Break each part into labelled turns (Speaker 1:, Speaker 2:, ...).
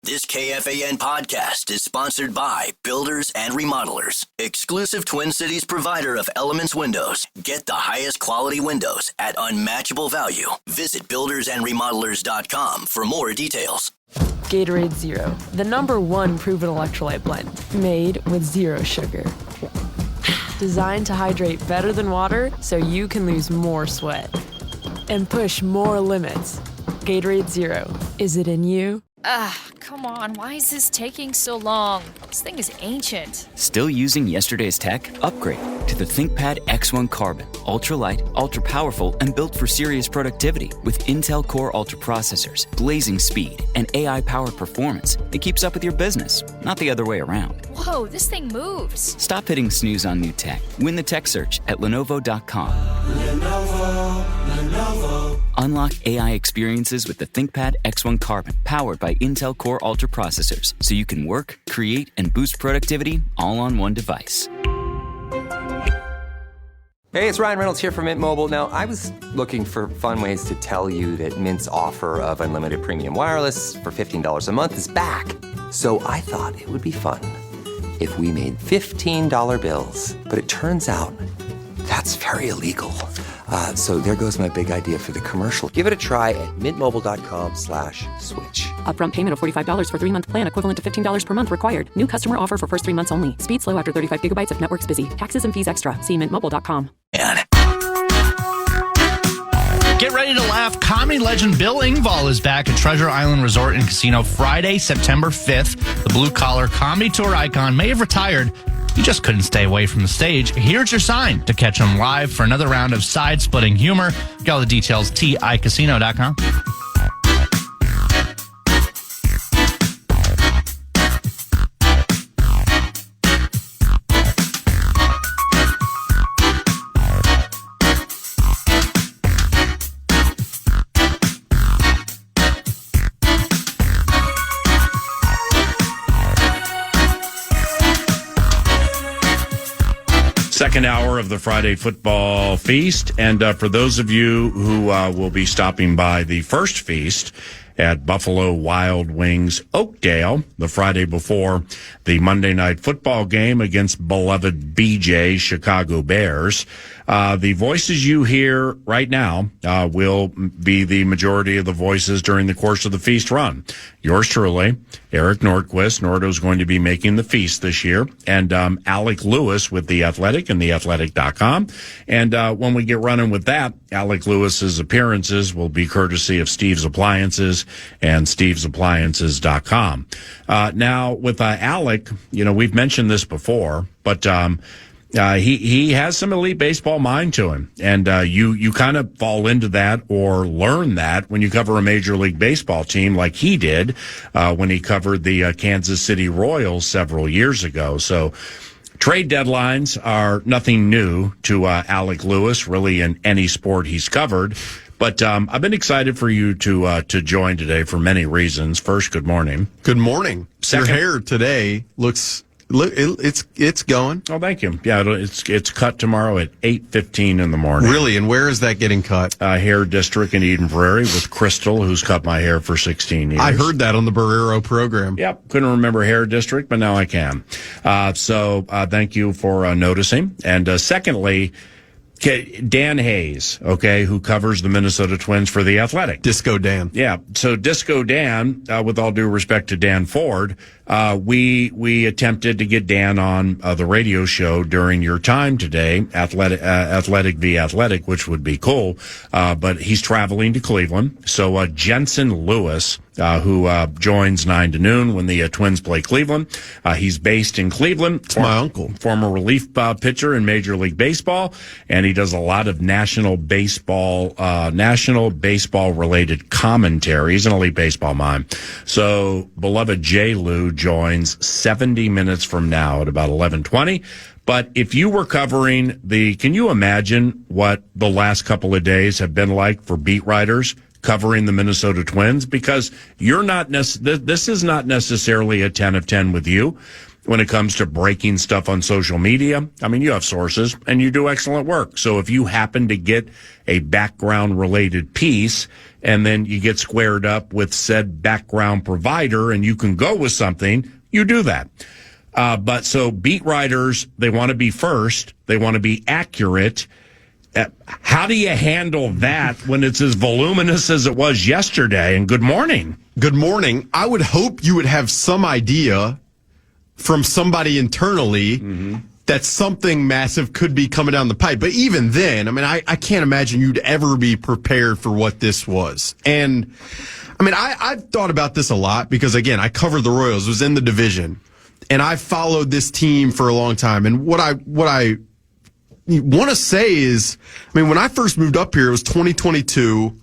Speaker 1: This KFAN podcast is sponsored by Builders and Remodelers, exclusive Twin Cities provider of Elements Windows. Get the highest quality windows at unmatchable value. Visit buildersandremodelers.com for more details.
Speaker 2: Gatorade Zero, the #1 proven electrolyte blend, made with zero sugar. Designed to hydrate better than water so you can lose more sweat and push more limits. Gatorade Zero, is it in you?
Speaker 3: Come on, why is this taking so long? This thing is ancient.
Speaker 4: Still using yesterday's tech? Upgrade to the ThinkPad X1 Carbon. Ultra-light, ultra-powerful, and built for serious productivity. With Intel Core Ultra processors, blazing speed, and AI-powered performance, it keeps up with your business, not the other way around.
Speaker 3: Whoa, this thing moves.
Speaker 4: Stop hitting snooze on new tech. Win the tech search at Lenovo.com. Lenovo. Unlock AI experiences with the ThinkPad X1 Carbon, powered by Intel Core Ultra processors, so you can work, create, and boost productivity all on one device.
Speaker 5: Hey, it's Ryan Reynolds here from Mint Mobile. Now, I was looking for fun ways to tell you that Mint's offer of unlimited premium wireless for $15 a month is back. So I thought it would be fun if we made $15 bills. But it turns out that's very illegal. So there goes my big idea for the commercial. Give it a try at mintmobile.com/switch.
Speaker 6: Upfront payment of $45 for 3-month plan, equivalent to $15 per month required. New customer offer for first 3 months only. Speed slow after 35 gigabytes if network's busy. Taxes and fees extra. See mintmobile.com.
Speaker 7: Get ready to laugh. Comedy legend Bill Engvall is back at Treasure Island Resort and Casino Friday, September 5th. The blue-collar comedy tour icon may have retired. You just couldn't stay away from the stage. Here's your sign to catch him live for another round of side-splitting humor. Get all the details, ticasino.com.
Speaker 8: Second hour of the Friday Football Feast. And for those of you who will be stopping by the first feast at Buffalo Wild Wings Oakdale the Friday before the Monday Night Football game against beloved BJ Chicago Bears, the voices you hear right now will be the majority of the voices during the course of the feast run. Yours truly, Eric Nordquist. Nordo's going to be making the feast this year. And Alec Lewis with The Athletic and theathletic.com. And when we get running with that, Alec Lewis's appearances will be courtesy of Steve's Appliances and stevesappliances.com. Now, with Alec, you know, we've mentioned this before, but he has some elite baseball mind to him, and you kind of fall into that or learn that when you cover a Major League Baseball team like he did when he covered the Kansas City Royals several years ago. So trade deadlines are nothing new to Alec Lewis, really, in any sport he's covered. But I've been excited for you to join today for many reasons. First, good morning.
Speaker 9: Good morning.
Speaker 8: Second,
Speaker 9: your hair today looks. It's going.
Speaker 8: Oh, thank you. Yeah, it's cut tomorrow at 8:15 in the morning.
Speaker 9: Really? And where is that getting cut? Hair
Speaker 8: District in Eden Prairie with Crystal, who's cut my hair for 16 years.
Speaker 9: I heard that on the Barrero program.
Speaker 8: Yep. Couldn't remember Hair District, but now I can. So thank you for noticing. And secondly, Dan Hayes, okay, who covers the Minnesota Twins for The Athletic.
Speaker 9: Disco Dan.
Speaker 8: Yeah. So Disco Dan, with all due respect to Dan Ford, we attempted to get Dan on the radio show during your time today, Athletic v. Athletic, which would be cool. But he's traveling to Cleveland. So Jensen Lewis, who joins 9 to noon when the Twins play Cleveland. He's based in Cleveland.
Speaker 9: It's my uncle.
Speaker 8: Former relief pitcher in Major League Baseball, and he does a lot of national baseball related commentary. He's an elite baseball mind. So beloved J. Lou joins 70 minutes from now at about 11:20. But if you were covering can you imagine what the last couple of days have been like for beat writers covering the Minnesota Twins? Because this is not necessarily a 10 of 10 with you when it comes to breaking stuff on social media. I mean, you have sources and you do excellent work. So if you happen to get a background related piece and then you get squared up with said background provider and you can go with something, you do that. But so beat writers, they want to be first. They want to be accurate. How do you handle that when it's as voluminous as it was yesterday? And good morning.
Speaker 9: Good morning. I would hope you would have some idea from somebody internally that something massive could be coming down the pipe. But even then, I mean, I can't imagine you'd ever be prepared for what this was. And I mean, I've thought about this a lot because, again, I covered the Royals, was in the division, and I've followed this team for a long time. And what I want to say is, I mean, when I first moved up here, it was 2022.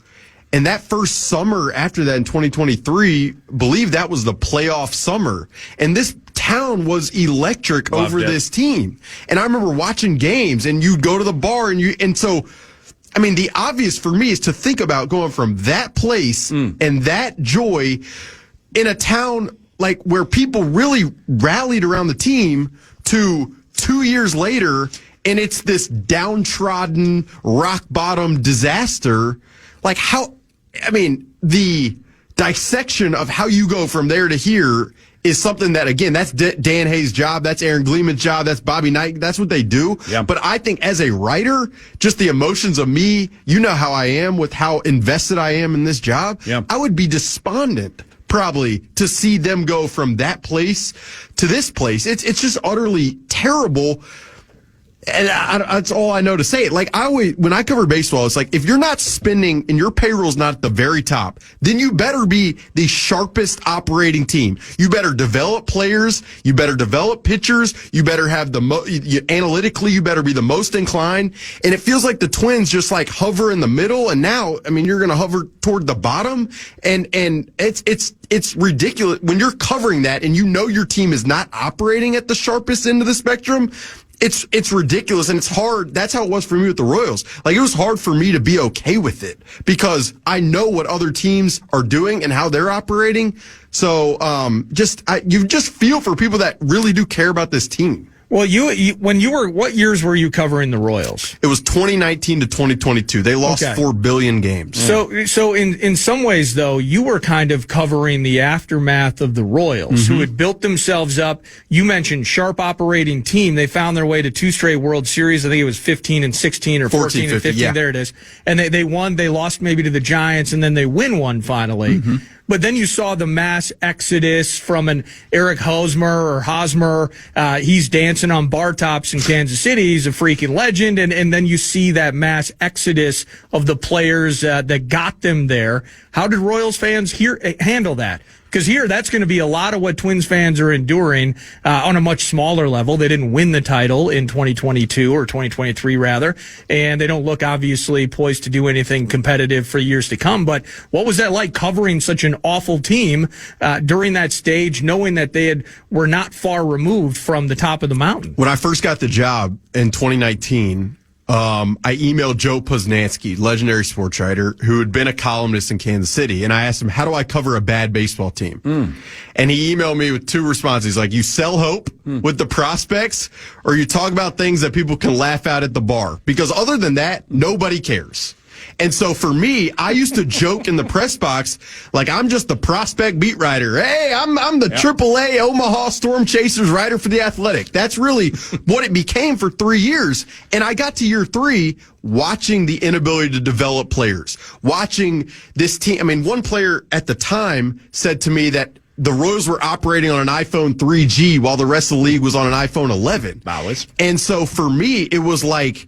Speaker 9: And that first summer after that in 2023, believe that was the playoff summer. And this town was electric over this team. And I remember watching games and you'd go to the bar and so, I mean, the obvious for me is to think about going from that place and that joy in a town like where people really rallied around the team to 2 years later. And it's this downtrodden, rock bottom disaster. Like the dissection of how you go from there to here is something that, again, that's Dan Hayes' job, that's Aaron Gleeman's job, that's Bobby Knight, that's what they do. Yeah. But I think as a writer, just the emotions of me, you know how I am with how invested I am in this job. Yeah. I would be despondent probably to see them go from that place to this place. It's just utterly terrible. And that's all I know to say. Like, when I cover baseball, it's like, if you're not spending and your payroll's not at the very top, then you better be the sharpest operating team. You better develop players. You better develop pitchers. You better have analytically, you better be the most inclined. And it feels like the Twins just like hover in the middle. And now, I mean, you're going to hover toward the bottom. And it's ridiculous when you're covering that and you know your team is not operating at the sharpest end of the spectrum. It's ridiculous, and it's hard. That's how it was for me with the Royals. Like, it was hard for me to be okay with it because I know what other teams are doing and how they're operating. So, you just feel for people that really do care about this team.
Speaker 10: Well, what years were you covering the Royals?
Speaker 9: It was 2019 to 2022. They lost 4 billion games.
Speaker 10: So in some ways, though, you were kind of covering the aftermath of the Royals, who had built themselves up. You mentioned sharp operating team. They found their way to 2 straight World Series. I think it was 15 and 16 or 14 and 15. Yeah. There it is. And they won. They lost maybe to the Giants, and then they win one finally. But then you saw the mass exodus from an Eric Hosmer. He's dancing on bar tops in Kansas City. He's a freaking legend. And then you see that mass exodus of the players that got them there. How did Royals fans handle that? Because here, that's going to be a lot of what Twins fans are enduring on a much smaller level. They didn't win the title in 2022 or 2023, rather, and they don't look obviously poised to do anything competitive for years to come. But what was that like covering such an awful team during that stage, knowing that they were not far removed from the top of the mountain?
Speaker 9: When I first got the job in 2019, I emailed Joe Posnanski, legendary sports writer, who had been a columnist in Kansas City, and I asked him, how do I cover a bad baseball team? And he emailed me with 2 responses. He's like, you sell hope with the prospects, or you talk about things that people can laugh at the bar. Because other than that, nobody cares. And so for me, I used to joke in the press box, like I'm just the prospect beat writer. Hey, I'm the AAA Omaha Storm Chasers writer for The Athletic. That's really what it became for 3 years. And I got to year 3 watching the inability to develop players, watching this team. I mean, one player at the time said to me that the Royals were operating on an iPhone 3G while the rest of the league was on an iPhone 11. And so for me, it was like,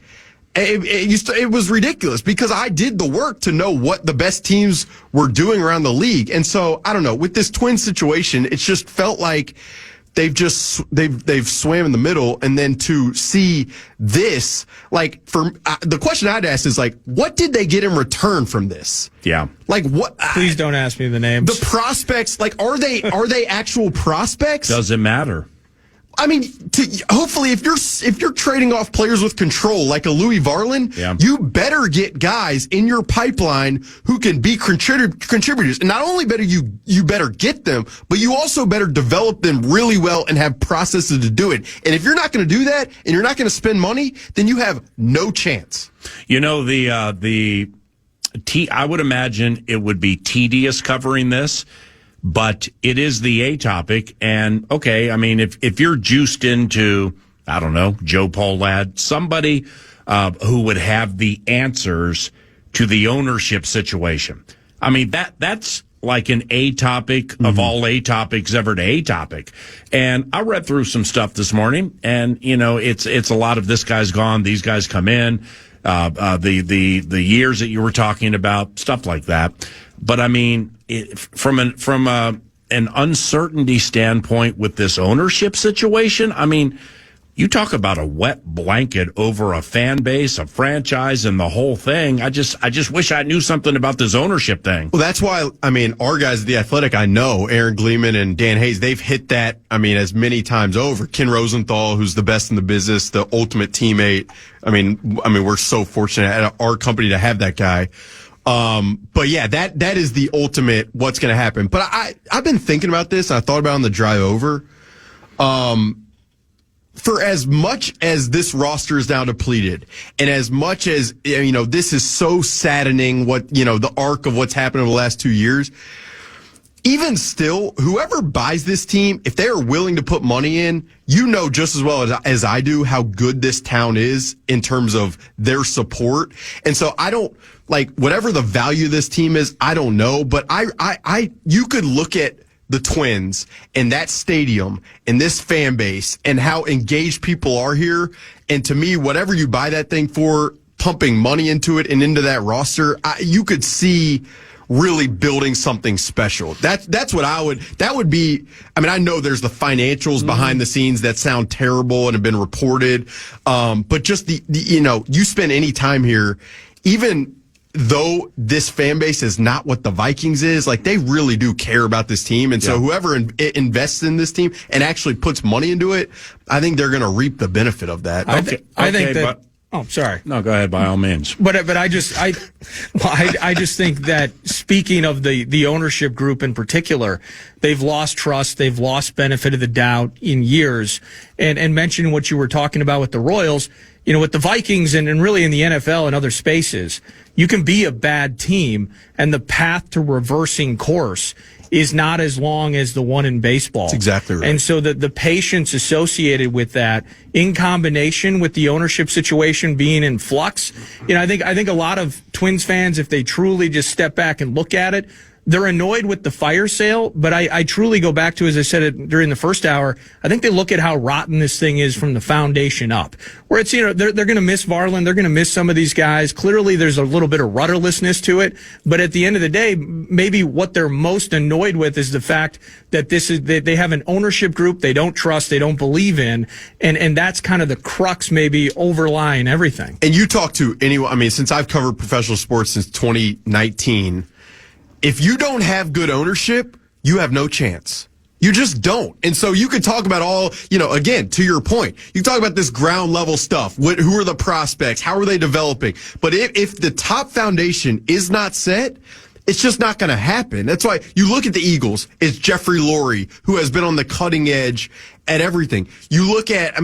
Speaker 9: it was ridiculous because I did the work to know what the best teams were doing around the league. And so, I don't know, with this Twins situation, it's just felt like they've swam in the middle. And then to see this, like, the question I'd ask is, like, what did they get in return from this?
Speaker 8: Yeah.
Speaker 10: Like, what? Please don't ask me the names.
Speaker 9: The prospects, like, are they actual prospects?
Speaker 8: Doesn't matter.
Speaker 9: I mean, hopefully, if you're trading off players with control like a Louis Varland, you better get guys in your pipeline who can be contributors. And not only you better get them, but you also better develop them really well and have processes to do it. And if you're not going to do that and you're not going to spend money, then you have no chance.
Speaker 8: You know, the I would imagine it would be tedious covering this, but it is the A topic. And okay, I mean, if you're juiced into, I don't know, Joe Pohlad, somebody who would have the answers to the ownership situation. I mean, that's like an A topic of all A topics ever to A topic. And I read through some stuff this morning, and it's a lot of this guy's gone, these guys come in, the years that you were talking about, stuff like that. But I mean, from an uncertainty standpoint with this ownership situation, I mean, you talk about a wet blanket over a fan base, a franchise, and the whole thing. I just wish I knew something about this ownership thing.
Speaker 9: Well, that's why, I mean, our guys at The Athletic, I know, Aaron Gleeman and Dan Hayes, they've hit that, I mean, as many times over. Ken Rosenthal, who's the best in the business, the ultimate teammate. I mean, we're so fortunate at our company to have that guy. But yeah, that is the ultimate what's going to happen. But I've been thinking about this. I thought about it on the drive over. For as much as this roster is now depleted, and as much as, this is so saddening the arc of what's happened over the last 2 years, even still, whoever buys this team, if they are willing to put money in, just as well as I do how good this town is in terms of their support. And so I don't, whatever the value of this team is, I don't know, but you could look at the Twins and that stadium and this fan base and how engaged people are here. And to me, whatever you buy that thing for, pumping money into it and into that roster, you could see really building something special. That's what that would be. I mean, I know there's the financials behind the scenes that sound terrible and have been reported. But just you spend any time here, even though this fan base is not what the Vikings is, they really do care about this team. And so whoever invests in this team and actually puts money into it, I think they're going to reap the benefit of that.
Speaker 10: I think that. Oh, sorry.
Speaker 8: No, go ahead, by all means.
Speaker 10: But I just think that, speaking of the ownership group in particular, they've lost trust, they've lost benefit of the doubt in years. And mentioning what you were talking about with the Royals, with the Vikings and really in the NFL and other spaces, you can be a bad team, and the path to reversing course is not as long as the one in baseball.
Speaker 9: That's exactly right.
Speaker 10: And so the patience associated with that, in combination with the ownership situation being in flux, I think a lot of Twins fans, if they truly just step back and look at it, they're annoyed with the fire sale, but I truly go back to, as I said it during the first hour, I think they look at how rotten this thing is from the foundation up. Where it's, they're going to miss Varland, they're going to miss some of these guys. Clearly, there's a little bit of rudderlessness to it, but at the end of the day, maybe what they're most annoyed with is the fact that they have an ownership group they don't trust, they don't believe in, and that's kind of the crux maybe overlying everything.
Speaker 9: And you talk to anyone, I mean, since I've covered professional sports since 2019, if you don't have good ownership, you have no chance. You just don't. And so you could talk about all, again, to your point, you can talk about this ground level stuff. Who are the prospects? How are they developing? But if the top foundation is not set, it's just not going to happen. That's why you look at the Eagles. It's Jeffrey Lurie, who has been on the cutting edge at everything. You look at,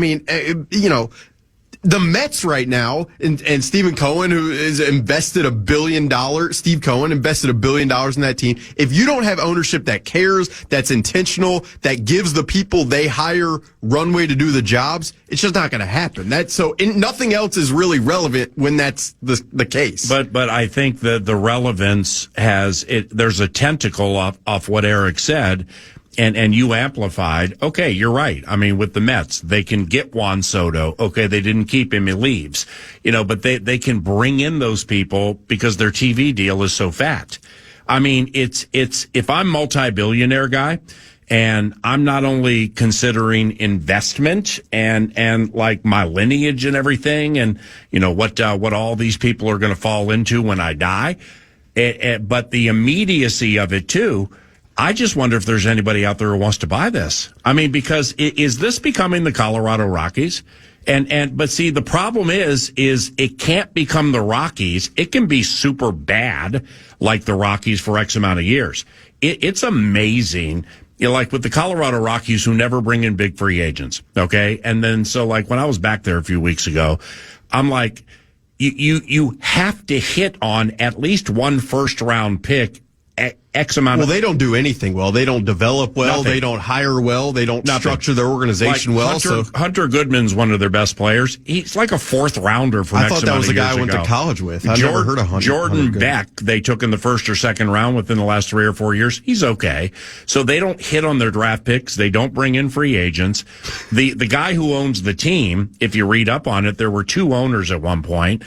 Speaker 9: the Mets right now, and Stephen Cohen, who is invested $1 billion, Steve Cohen invested $1 billion in that team. If you don't have ownership that cares, that's intentional, that gives the people they hire runway to do the jobs, it's just not going to happen. Nothing else is really relevant when that's the case.
Speaker 8: But I think that the relevance there's a tentacle off what Eric said. And you amplified, okay, you're right. I mean, with the Mets, they can get Juan Soto. Okay, they didn't keep him, he leaves. But they can bring in those people because their TV deal is so fat. I mean, it's if I'm multi-billionaire guy, and I'm not only considering investment and like my lineage and everything, and what all these people are going to fall into when I die, but the immediacy of it too. I just wonder if there's anybody out there who wants to buy this. I mean, because is this becoming the Colorado Rockies? But see, the problem is it can't become the Rockies. It can be super bad like the Rockies for X amount of years. It's amazing. Like with the Colorado Rockies, who never bring in big free agents. Okay. And then so like when I was back there a few weeks ago, I'm like, you have to hit on at least one first round pick. X amount.
Speaker 9: Well, they don't do anything well. They don't develop well.
Speaker 8: Nothing.
Speaker 9: They don't hire well. They don't structure their organization well.
Speaker 8: Hunter Goodman's one of their best players. He's like a fourth rounder from
Speaker 9: I thought that was the guy I went to college with. I've never heard of Hunter.
Speaker 8: Jordan Beck, they took in the first or second round within the last 3 or 4 years. He's okay. So they don't hit on their draft picks. They don't bring in free agents. The guy who owns the team, if you read up on it, there were 2 owners at one point.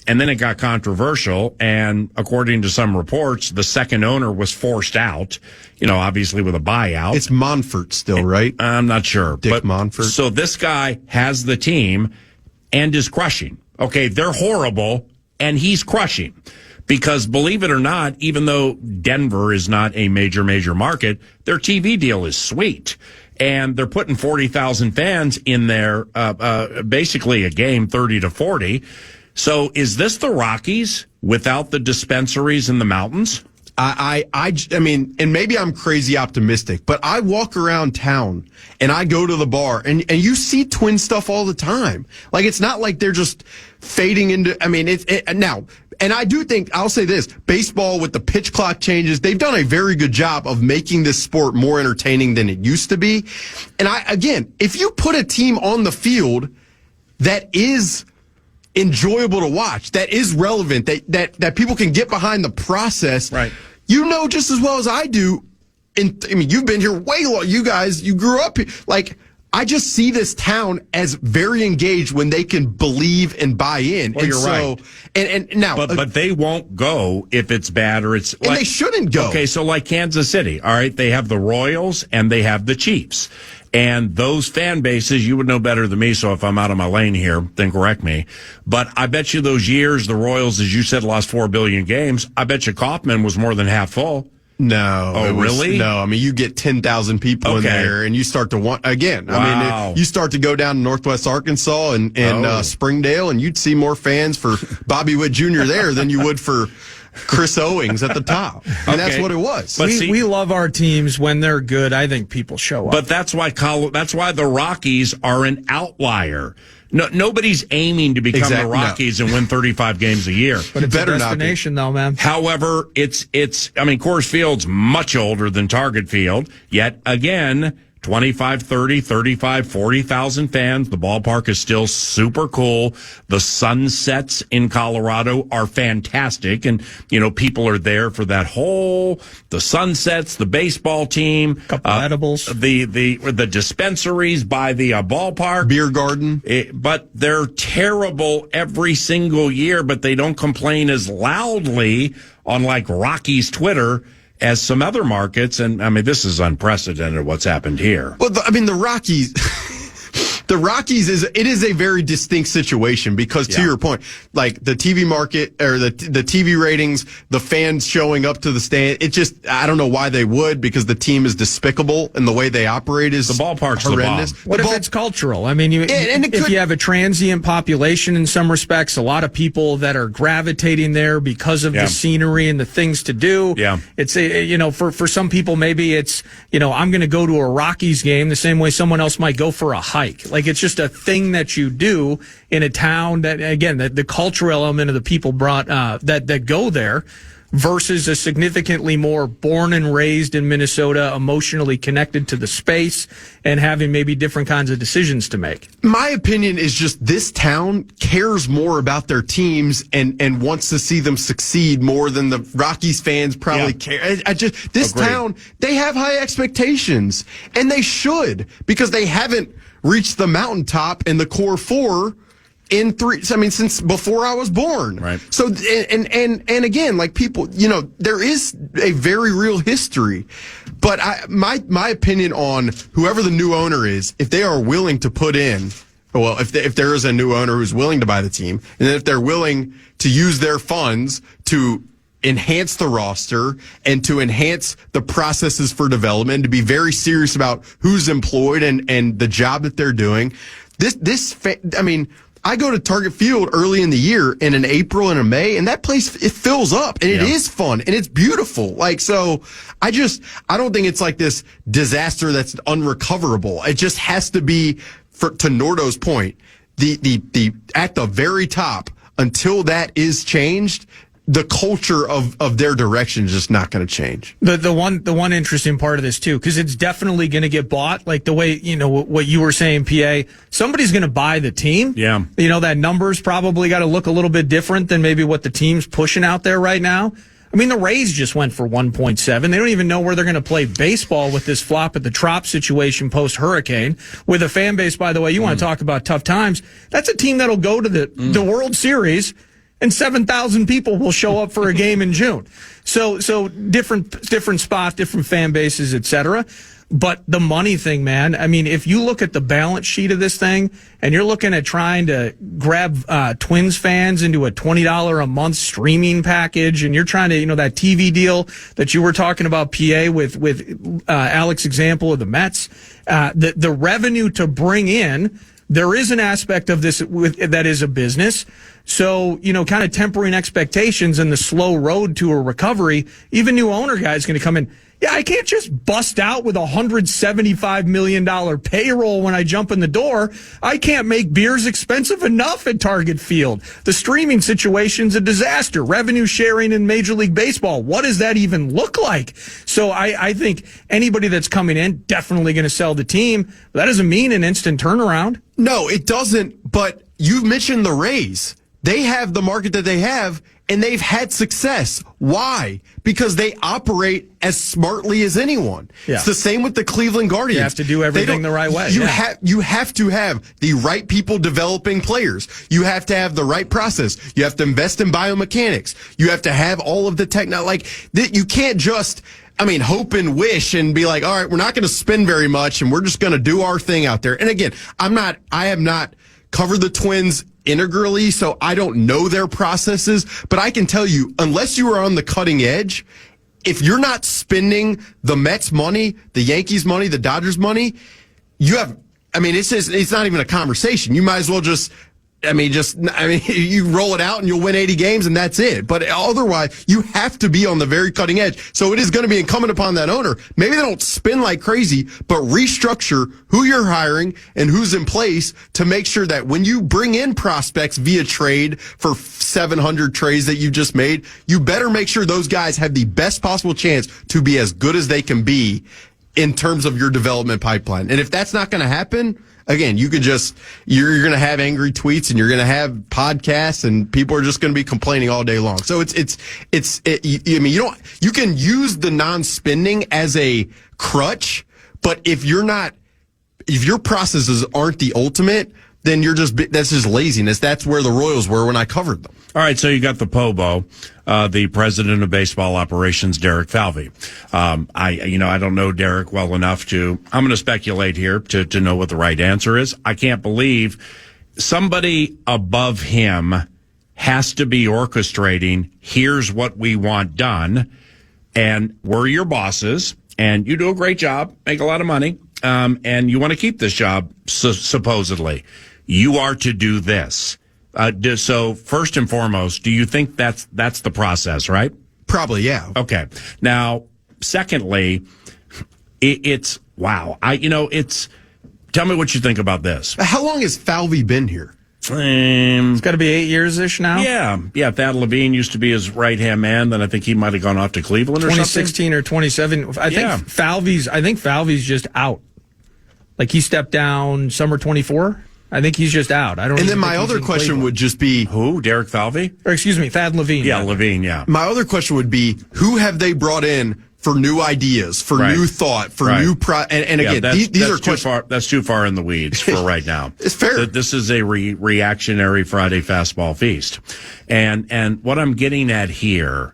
Speaker 8: And then it got controversial, and according to some reports, the second owner was forced out, obviously with a buyout.
Speaker 9: It's Monfort still, right?
Speaker 8: I'm not sure.
Speaker 9: Dick Monfort.
Speaker 8: So this guy has the team and is crushing. Okay, they're horrible, and he's crushing. Because believe it or not, even though Denver is not a major market, their TV deal is sweet. And they're putting 40,000 fans in there, basically a game, 30 to 40. So is this the Rockies without the dispensaries in the mountains?
Speaker 9: I mean, and maybe I'm crazy optimistic, but I walk around town and I go to the bar and you see Twin stuff all the time. Like, it's not like they're just fading into, I mean, now, and I do think, I'll say this, baseball with the pitch clock changes, they've done a very good job of making this sport more entertaining than it used to be. And again, if you put a team on the field that is enjoyable to watch, that is relevant, that people can get behind the process.
Speaker 8: Right.
Speaker 9: Just as well as I do. You've been here way long. You guys, you grew up here. Like, I just see this town as very engaged when they can believe and buy in.
Speaker 8: Well, you're right.
Speaker 9: And now,
Speaker 8: but they won't go if it's bad or it's.
Speaker 9: And they shouldn't go.
Speaker 8: Okay, so like Kansas City, all right, they have the Royals and they have the Chiefs. And those fan bases, you would know better than me, so if I'm out of my lane here, then correct me. But I bet you those years, the Royals, as you said, lost 4 billion games. I bet you Kauffman was more than half full.
Speaker 9: No.
Speaker 8: Oh, really?
Speaker 9: No. I mean, you get 10,000 people in there, and you start to want, again,
Speaker 8: wow.
Speaker 9: I mean, you start to go down to Northwest Arkansas and Springdale, and you'd see more fans for Bobby Witt Jr. there than you would for Chris Owings at the top. And that's what it was.
Speaker 10: But we love our teams when they're good. I think people show up.
Speaker 8: But that's why the Rockies are an outlier. No, nobody's aiming to become the Rockies and win 35 games a year.
Speaker 10: But it's a destination, though, man.
Speaker 8: However, Coors Field's much older than Target Field. Yet again, 25, 30, 35, 40,000 fans. The ballpark is still super cool. The sunsets in Colorado are fantastic. And, people are there for that the sunsets, the baseball team.
Speaker 10: Couple edibles.
Speaker 8: The dispensaries by the ballpark.
Speaker 9: Beer garden.
Speaker 8: But they're terrible every single year, but they don't complain as loudly on like Rockies Twitter as some other markets, and I mean, this is unprecedented what's happened here.
Speaker 9: Well, the Rockies, it is a very distinct situation because, to your point, like the TV market or the TV ratings, the fans showing up to the stand, I don't know why they would, because the team is despicable and the way they operate is
Speaker 8: the ballpark's
Speaker 9: horrendous.
Speaker 8: The bomb.
Speaker 10: What if it's cultural? I mean, if you have a transient population in some respects, a lot of people that are gravitating there because of the scenery and the things to do.
Speaker 8: Yeah.
Speaker 10: It's for some people, maybe it's, I'm going to go to a Rockies game the same way someone else might go for a hike. Like, it's just a thing that you do in a town that, again, the cultural element of the people brought that go there versus a significantly more born and raised in Minnesota, emotionally connected to the space and having maybe different kinds of decisions to make.
Speaker 9: My opinion is just this town cares more about their teams and wants to see them succeed more than the Rockies fans probably care. This town, they have high expectations, and they should, because they haven't reached the mountaintop in the core four since before I was born.
Speaker 8: Right.
Speaker 9: So, and again, like people, there is a very real history, but my opinion on whoever the new owner is, if they are willing to put in, well, if there is a new owner who's willing to buy the team, and if they're willing to use their funds to enhance the roster and to enhance the processes for development, to be very serious about who's employed and the job that they're doing. I go to Target Field early in the year in an April and a May, and that place, it fills up, and it is fun, and it's beautiful. Like, so I don't think it's like this disaster that's unrecoverable. It just has to be, to Nordo's point, the at the very top until that is changed, the culture of their direction is just not going to change.
Speaker 10: The one interesting part of this too, because it's definitely going to get bought. Like the way, what you were saying, PA, somebody's going to buy the team.
Speaker 8: Yeah.
Speaker 10: That number's probably got to look a little bit different than maybe what the team's pushing out there right now. I mean, the Rays just went for 1.7. They don't even know where they're going to play baseball with this flop at the Trop situation post-hurricane. With a fan base, by the way, you want to talk about tough times. That's a team that'll go to the World Series, and 7,000 people will show up for a game in June. So different spots, different fan bases, et cetera. But the money thing, man, I mean, if you look at the balance sheet of this thing and you're looking at trying to grab Twins fans into a $20 a month streaming package, and you're trying to, that TV deal that you were talking about, PA, with Alec's example of the Mets, the revenue to bring in, there is an aspect of this that is a business. So, kind of tempering expectations and the slow road to a recovery, even new owner guys going to come in. Yeah, I can't just bust out with $175 million payroll when I jump in the door. I can't make beers expensive enough at Target Field. The streaming situation's a disaster. Revenue sharing in Major League Baseball. What does that even look like? So I think anybody that's coming in definitely going to sell the team. But that doesn't mean an instant turnaround.
Speaker 9: No, it doesn't. But you mentioned the Rays. They have the market that they have, and they've had success. Why? Because they operate as smartly as anyone. Yeah. It's the same with the Cleveland Guardians.
Speaker 10: You have to do everything the right way.
Speaker 9: You have to have the right people developing players. You have to have the right process. You have to invest in biomechanics. You have to have all of the technology. You can't just, hope and wish and be like, all right, we're not going to spend very much and we're just going to do our thing out there. And again, I have not covered the Twins integrally, so I don't know their processes, but I can tell you, unless you are on the cutting edge, if you're not spending the Mets money, the Yankees money, the Dodgers money, it's not even a conversation. You might as well you roll it out and you'll win 80 games and that's it. But otherwise, you have to be on the very cutting edge. So it is going to be incumbent upon that owner. Maybe they don't spin like crazy, but restructure who you're hiring and who's in place to make sure that when you bring in prospects via trade for 700 trades that you just made, you better make sure those guys have the best possible chance to be as good as they can be in terms of your development pipeline. And if that's not going to happen, again, you're going to have angry tweets and you're going to have podcasts and people are just going to be complaining all day long. So you can use the non-spending as a crutch, but if your processes aren't the ultimate, then that's just laziness. That's where the Royals were when I covered them.
Speaker 8: All right, so you got the POBO, the president of baseball operations, Derek Falvey. I don't know Derek well enough I'm going to speculate here to know what the right answer is. I can't believe somebody above him has to be orchestrating, here's what we want done, and we're your bosses, and you do a great job, make a lot of money, and you want to keep this job, supposedly. You are to do this. So first and foremost, do you think that's the process, right?
Speaker 9: Probably, yeah.
Speaker 8: Okay. Now, secondly, it's wow. Tell me what you think about this.
Speaker 9: How long has Falvey been here?
Speaker 10: It's got to be 8 years-ish now.
Speaker 8: Yeah. Thad Levine used to be his right-hand man. Then I think he might have gone off to Cleveland or
Speaker 10: 2016 or 2017. I think Falvey's just out. Like he stepped down summer 24. I think he's just out. I don't.
Speaker 9: And then my other question would just be
Speaker 8: who? Derek Falvey?
Speaker 10: Or excuse me, Thad Levine.
Speaker 8: Yeah, Levine. Yeah.
Speaker 9: My other question would be who have they brought in for new ideas, for new thought, for new and again, these are questions.
Speaker 8: That's too far in the weeds for right now.
Speaker 9: It's fair.
Speaker 8: This is a reactionary Friday fastball feast, and what I'm getting at here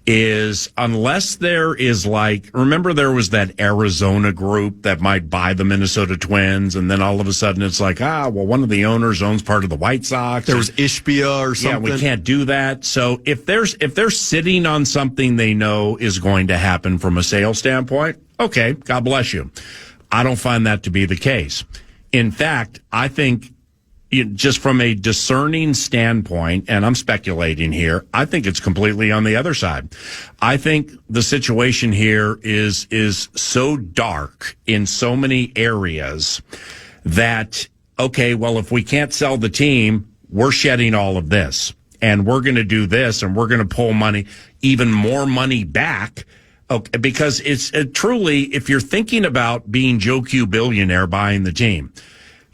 Speaker 8: is unless there is remember there was that Arizona group that might buy the Minnesota Twins, and then all of a sudden it's one of the owners owns part of the White Sox.
Speaker 9: There was Ishbia or something.
Speaker 8: Yeah, we can't do that. So if they're sitting on something they know is going to happen from a sales standpoint, okay, God bless you. I don't find that to be the case. In fact, I think just from a discerning standpoint, and I'm speculating here, I think it's completely on the other side. I think the situation here is so dark in so many areas that, okay, well, if we can't sell the team, we're shedding all of this and we're going to do this and we're going to pull money, even more money back. Okay, because it's truly, if you're thinking about being Joe Q billionaire buying the team,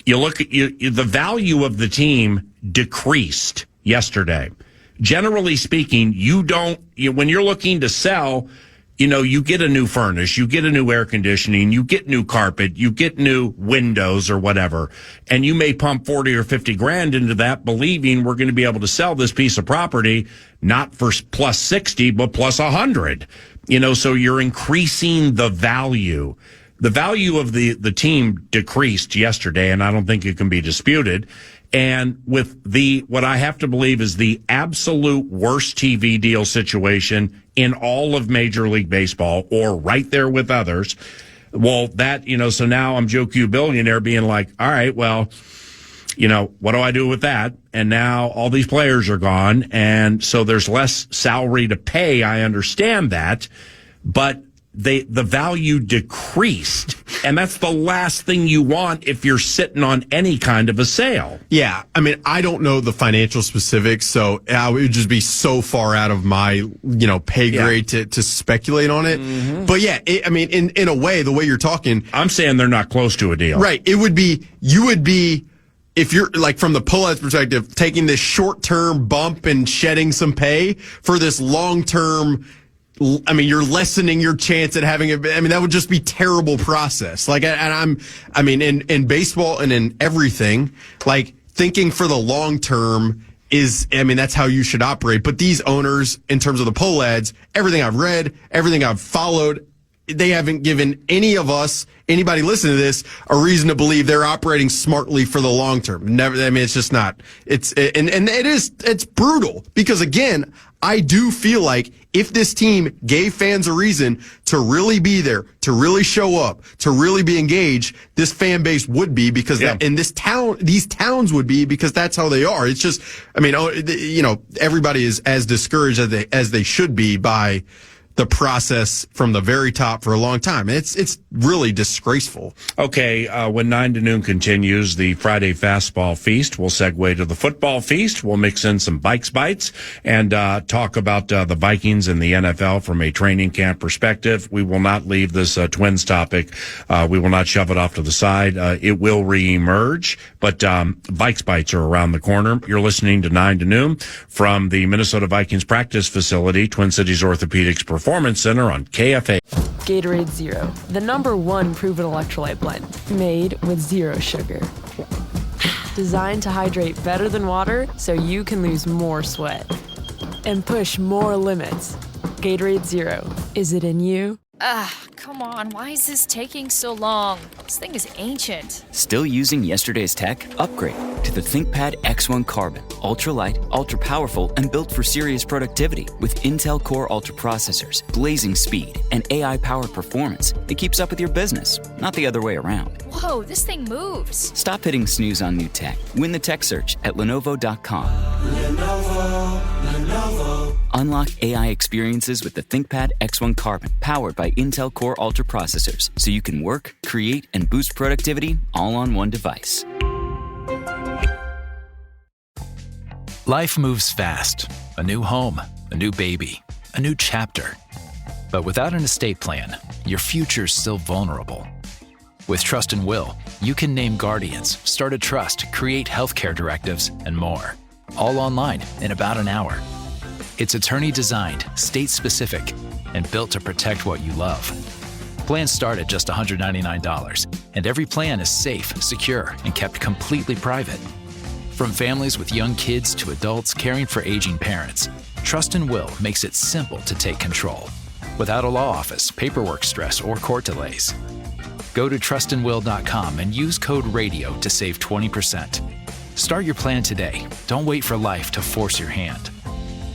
Speaker 8: you look at the value of the team decreased yesterday. Generally speaking, when you're looking to sell, you get a new furnace, you get a new air conditioning, you get new carpet, you get new windows or whatever, and you may pump 40 or 50 grand into that, believing we're going to be able to sell this piece of property not for plus 60 but plus 100. So you're increasing the value. The value of the team decreased yesterday, and I don't think it can be disputed. And with what I have to believe is the absolute worst TV deal situation in all of Major League Baseball, or right there with others. Well, so now I'm Joe Q billionaire being like, all right, well, what do I do with that? And now all these players are gone. And so there's less salary to pay. I understand that, but the value decreased. And that's the last thing you want if you're sitting on any kind of a sale.
Speaker 9: Yeah. I mean, I don't know the financial specifics, so it would just be so far out of my, pay grade to speculate on it. Mm-hmm. But yeah, in a way, the way you're talking.
Speaker 8: I'm saying they're not close to a deal.
Speaker 9: Right. You would be, if you're like from the pull-out's perspective, taking this short-term bump and shedding some pay for this long-term, you're lessening your chance at having that would just be terrible process. In baseball and in everything, like thinking for the long term is, that's how you should operate. But these owners, in terms of the poll ads, everything I've read, everything I've followed, they haven't given anybody listening to this, a reason to believe they're operating smartly for the long term. Never. It's just not. It's brutal because, again, I do feel like if this team gave fans a reason to really be there, to really show up, to really be engaged, this fan base would be, because these towns would be, because that's how they are. It's just, everybody is as discouraged as they should be by the process from the very top for a long time. It's really disgraceful.
Speaker 8: Okay, when 9 to noon continues, the Friday Fastball Feast, we'll segue to the Football Feast. We'll mix in some Bikes Bites and talk about the Vikings and the NFL from a training camp perspective. We will not leave this Twins topic. We will not shove it off to the side. It will reemerge, but Bikes Bites are around the corner. You're listening to 9 to noon from the Minnesota Vikings practice facility, Twin Cities Orthopedics Performance Center on KFAN.
Speaker 2: Gatorade Zero, the #1 proven electrolyte blend, made with zero sugar. Designed to hydrate better than water so you can lose more sweat and push more limits. Gatorade Zero, is it in you?
Speaker 3: Come on, why is this taking so long? This thing is ancient.
Speaker 4: Still using yesterday's tech? Upgrade to the ThinkPad X1 Carbon. Ultra-light, ultra-powerful, and built for serious productivity with Intel Core Ultra processors, blazing speed, and AI-powered performance that keeps up with your business, not the other way around.
Speaker 3: Whoa, this thing moves.
Speaker 4: Stop hitting snooze on new tech. Win the tech search at Lenovo.com.
Speaker 11: Lenovo.
Speaker 4: Unlock AI experiences with the ThinkPad X1 Carbon, powered by Intel Core Ultra processors, so you can work, create, and boost productivity all on one device.
Speaker 11: Life moves fast. A new home, a new baby, a new chapter. But without an estate plan, your future's still vulnerable. With Trust and Will, you can name guardians, start a trust, create healthcare directives, and more. All online in about an hour. It's attorney-designed, state-specific, and built to protect what you love. Plans start at just $199, and every plan is safe, secure, and kept completely private. From families with young kids to adults caring for aging parents, Trust and Will makes it simple to take control, without a law office, paperwork stress, or court delays. Go to trustandwill.com and use code RADIO to save 20%. Start your plan today. Don't wait for life to force your hand.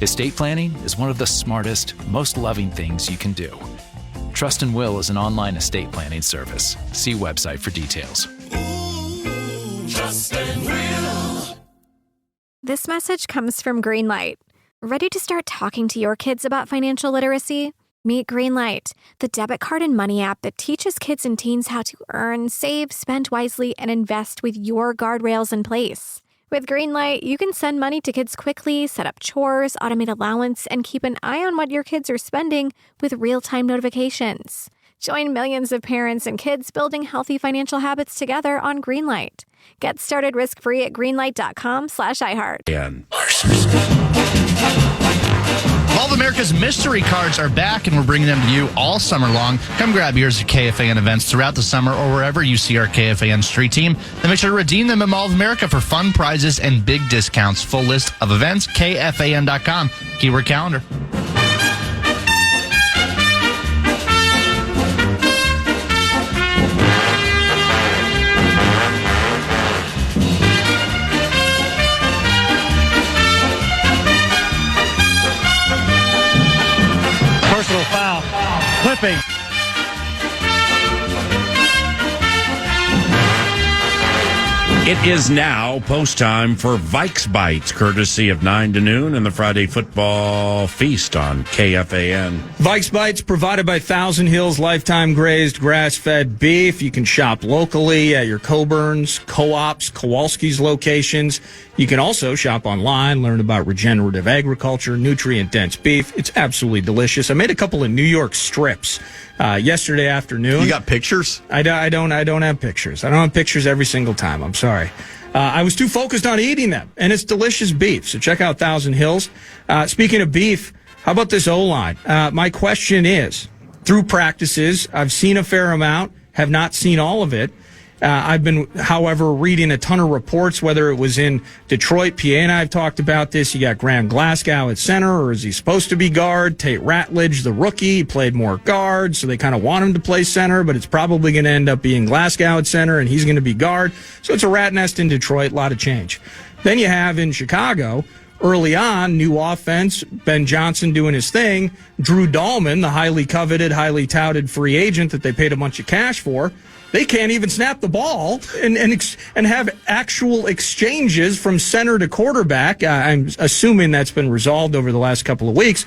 Speaker 11: Estate planning is one of the smartest, most loving things you can do. Trust and Will is an online estate planning service. See website for details.
Speaker 12: Trust and Will. This message comes from Greenlight. Ready to start talking to your kids about financial literacy? Meet Greenlight, the debit card and money app that teaches kids and teens how to earn, save, spend wisely, and invest with your guardrails in place. With Greenlight, you can send money to kids quickly, set up chores, automate allowance, and keep an eye on what your kids are spending with real-time notifications. Join millions of parents and kids building healthy financial habits together on Greenlight. Get started risk-free at greenlight.com/iHeart.
Speaker 7: All of America's mystery cards are back, and we're bringing them to you all summer long. Come grab yours at KFAN events throughout the summer or wherever you see our KFAN street team. Then make sure to redeem them at Mall of America for fun prizes and big discounts. Full list of events, KFAN.com. Keyword calendar.
Speaker 13: Personal foul. Clipping.
Speaker 8: It is now post time for Vikes Bites, courtesy of 9 to noon and the Friday Football Feast on KFAN.
Speaker 10: Vikes Bites provided by Thousand Hills Lifetime Grazed Grass-Fed Beef. You can shop locally at your Coburn's, Co-ops, Kowalski's locations. You can also shop online, learn about regenerative agriculture, nutrient-dense beef. It's absolutely delicious. I made a couple of New York strips yesterday afternoon.
Speaker 9: You got pictures?
Speaker 10: I don't have pictures. I don't have pictures every single time. I'm sorry. I was too focused on eating them, and it's delicious beef. So check out Thousand Hills. Speaking of beef, how about this O-line? My question is, through practices, I've seen a fair amount, have not seen all of it. I've been, however, reading a ton of reports, whether it was in Detroit. PA and I have talked about this. You got Graham Glasgow at center, or is he supposed to be guard? Tate Ratledge, the rookie, played more guard, so they kind of want him to play center, but it's probably going to end up being Glasgow at center, and he's going to be guard. So it's a rat nest in Detroit, a lot of change. Then you have in Chicago, early on, new offense, Ben Johnson doing his thing, Drew Dahlman, the highly coveted, highly touted free agent that they paid a bunch of cash for. They can't even snap the ball and have actual exchanges from center to quarterback. I'm assuming that's been resolved over the last couple of weeks.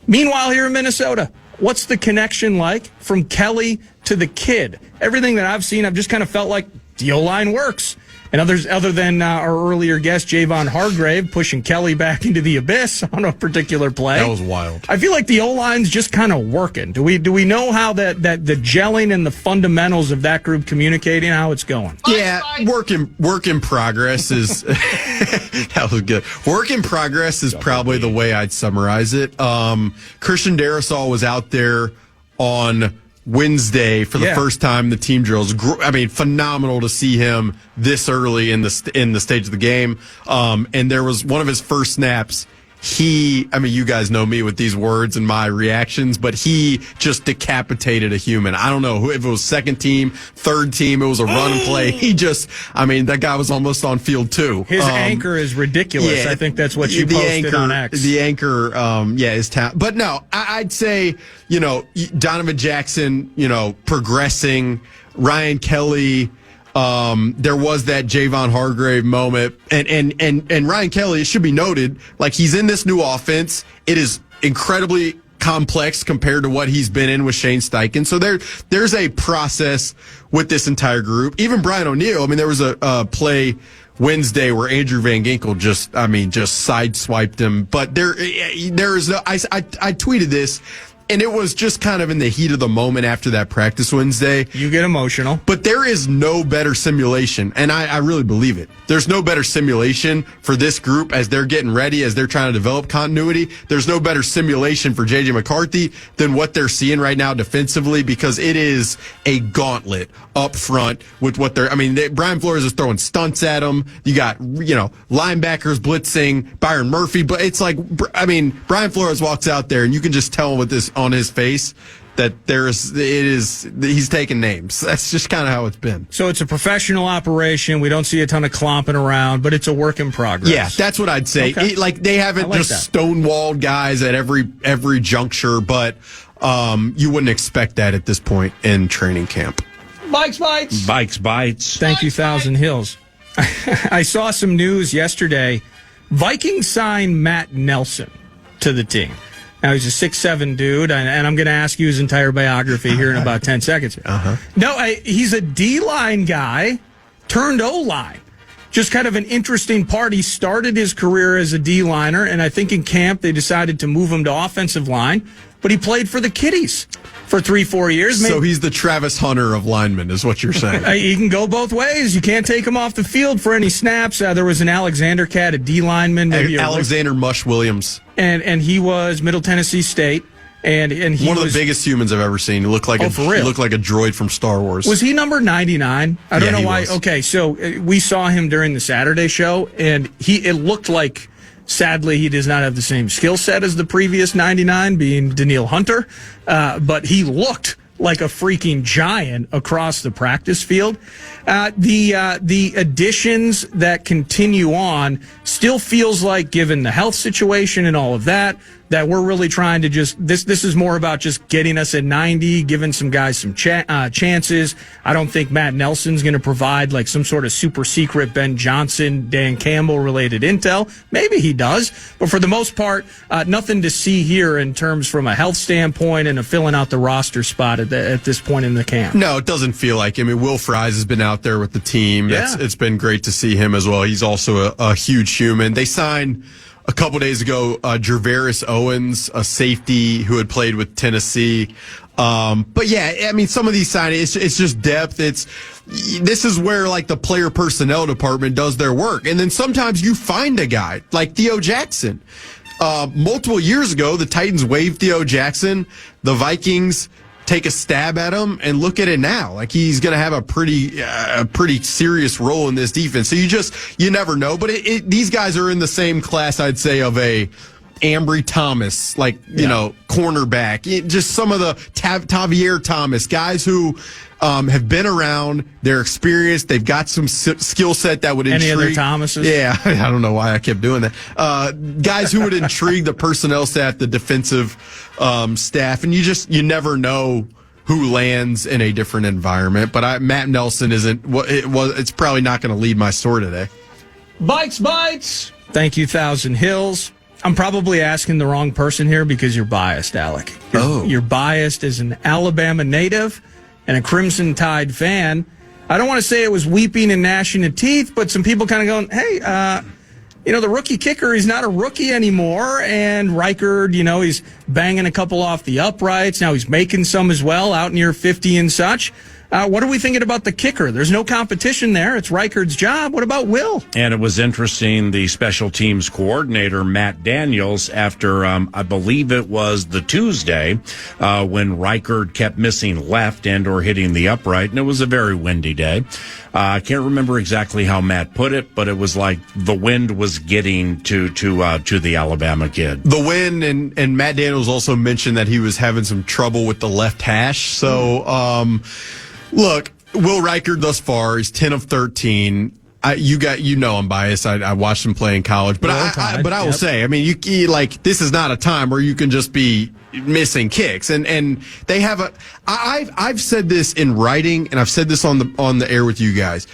Speaker 10: Meanwhile, here in Minnesota, what's the connection like from Kelly to the kid? Everything that I've seen, I've just kind of felt like the O-line works. And others, other than our earlier guest, Javon Hargrave, pushing Kelly back into the abyss on a particular play.
Speaker 9: That was wild.
Speaker 10: I feel like the O-line's just kind of working. Do we know how that the gelling and the fundamentals of that group communicating, how it's going?
Speaker 9: Yeah, work in progress is that was good. Work in progress is probably the way I'd summarize it. Christian Darrisaw was out there on Wednesday for the first time in the team drills. I mean, phenomenal to see him this early in the stage of the game. And there was one of his first snaps. You guys know me with these words and my reactions, but he just decapitated a human. I don't know if it was second team, third team, it was a run play. That guy was almost on field too.
Speaker 10: His anchor is ridiculous. I think that's what you posted on X.
Speaker 9: The anchor, is talent. But no, I'd say, Donovan Jackson, progressing, Ryan Kelly. There was that Javon Hargrave moment, and Ryan Kelly, it should be noted, like, he's in this new offense. It is incredibly complex compared to what he's been in with Shane Steichen. So there's a process with this entire group. Even Brian O'Neill, there was a play Wednesday where Andrew Van Ginkel just sideswiped him. But there is no, I tweeted this. And it was just kind of in the heat of the moment after that practice Wednesday.
Speaker 10: You get emotional.
Speaker 9: But there is no better simulation, and I really believe it. There's no better simulation for this group as they're getting ready, as they're trying to develop continuity. There's no better simulation for J.J. McCarthy than what they're seeing right now defensively, because it is a gauntlet up front with what Brian Flores is throwing stunts at them. You got, linebackers blitzing, Byron Murphy. But it's like, Brian Flores walks out there and you can just tell with this on his face that he's taking names. That's just kind of how it's been.
Speaker 10: So it's a professional operation. We don't see a ton of clomping around, but it's a work in progress.
Speaker 9: Yeah, that's what I'd say.
Speaker 10: Okay.
Speaker 9: They haven't stonewalled guys at every juncture, but you wouldn't expect that at this point in training camp.
Speaker 10: Vikes Bites.
Speaker 8: Vikes Bites.
Speaker 10: Thank you, Thousand Hills. I saw some news yesterday. Vikings signed Matt Nelson to the team. Now, he's a 6'7" dude, and I'm going to ask you his entire biography here in about 10 seconds. No, he's a D-line guy turned O-line. just kind of an interesting part. He started his career as a D-liner, and I think in camp they decided to move him to offensive line, but he played for the Kitties for 3-4 years.
Speaker 9: So he's the Travis Hunter of linemen, is what you're saying.
Speaker 10: He can go both ways. You can't take him off the field for any snaps. There was an Alexander cat, a D lineman, maybe
Speaker 9: Alexander Mush Williams,
Speaker 10: and he was Middle Tennessee State, and he
Speaker 9: one of
Speaker 10: was
Speaker 9: the biggest humans I've ever seen. He looked like he looked like a droid from Star Wars.
Speaker 10: Was he number 99? I don't know why.
Speaker 9: Was.
Speaker 10: Okay, so we saw him during the Saturday show, and it looked like. Sadly, he does not have the same skill set as the previous 99, being Daniil Hunter, but he looked like a freaking giant across the practice field. The additions that continue on still feels like, given the health situation and all of that we're really trying to just this is more about just getting us at 90, giving some guys some chances. I don't think Matt Nelson's going to provide like some sort of super secret Ben Johnson, Dan Campbell related intel. Maybe he does, but for the most part, nothing to see here in terms from a health standpoint and a filling out the roster spot at this point in the camp.
Speaker 9: No, it doesn't feel like. I mean, Will Fries has been out there with the team.
Speaker 10: Yeah.
Speaker 9: It's been great to see him as well. He's also a huge human. They signed a couple days ago Jervaris Owens, a safety who had played with Tennessee. But yeah, I mean, some of these signings, it's just depth. This is where like the player personnel department does their work. And then sometimes you find a guy like Theo Jackson. Multiple years ago, the Titans waived Theo Jackson. The Vikings take a stab at him, and look at it now. Like, he's going to have a pretty serious role in this defense. So you never know. But these guys are in the same class, I'd say, of a Ambry Thomas, you know, cornerback. Just some of the Tavier Thomas guys who have been around. They're experienced. They've got some skill set that would intrigue.
Speaker 10: Any other Thomases?
Speaker 9: Yeah, I don't know why I kept doing that. Guys who would intrigue the personnel staff, the defensive staff, and you never know who lands in a different environment. But Matt Nelson isn't. It's probably not going to lead my store today.
Speaker 10: Bites. Thank you, Thousand Hills. I'm probably asking the wrong person here because you're biased, Alec. You're biased as an Alabama native and a Crimson Tide fan. I don't want to say it was weeping and gnashing of teeth, but some people kind of going, hey, the rookie kicker, he's not a rookie anymore. And Reichard, he's banging a couple off the uprights. Now he's making some as well, out near 50 and such. What are we thinking about the kicker? There's no competition there. It's Reichard's job. What about Will?
Speaker 8: And it was interesting, the special teams coordinator, Matt Daniels, after, I believe it was the Tuesday, when Reichard kept missing left and or hitting the upright, and it was a very windy day. I can't remember exactly how Matt put it, but it was like the wind was getting to the Alabama kid.
Speaker 9: The wind, and Matt Daniels also mentioned that he was having some trouble with the left hash. So, look, Will Reichard thus far, he's 10 of 13. I'm biased. I watched him play in college, but I will say, I mean, this is not a time where you can just be missing kicks, and they have I've said this in writing, and I've said this on the air with you guys.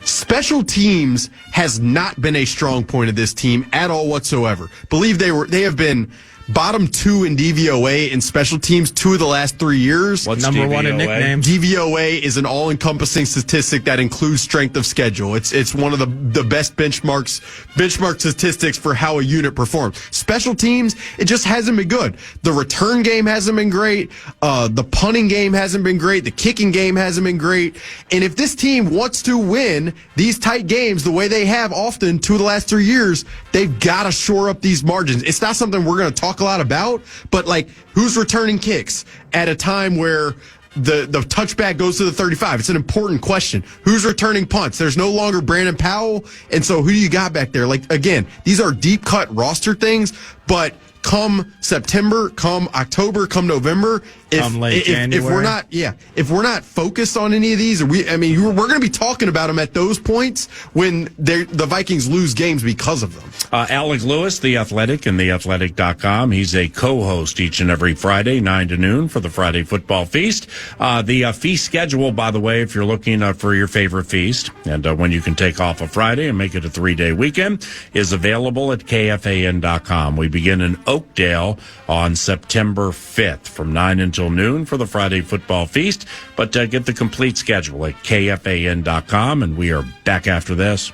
Speaker 9: Special teams has not been a strong point of this team at all whatsoever. Believe they have been bottom 2 in DVOA in special teams 2 of the last 3 years.
Speaker 10: What's number DVOA? 1 in nicknames?
Speaker 9: DVOA is an all-encompassing statistic that includes strength of schedule. It's one of the best benchmark statistics for how a unit performs. Special teams, it just hasn't been good. The return game hasn't been great. The punting game hasn't been great. The kicking game hasn't been great. And if this team wants to win these tight games the way they have often 2 of the last 3 years, they've got to shore up these margins. It's not something we're going to talk a lot about, but who's returning kicks at a time where the touchback goes to the 35? It's an important question. Who's returning punts? There's no longer Brandon Powell, and so who do you got back there? Again, these are deep cut roster things, but come September, come October, come November,
Speaker 10: if
Speaker 9: we're not focused on any of these, we're going to be talking about them at those points when the Vikings lose games because of them.
Speaker 8: Alec Lewis, The Athletic and theathletic.com. He's a co-host each and every Friday, 9 to noon for the Friday Football Feast. The feast schedule, by the way, if you're looking for your favorite feast and when you can take off a Friday and make it a 3-day weekend, is available at KFAN.com. We begin in Oakdale on September 5th from 9 until noon for the Friday Football Feast. But get the complete schedule at KFAN.com, and we are back after this.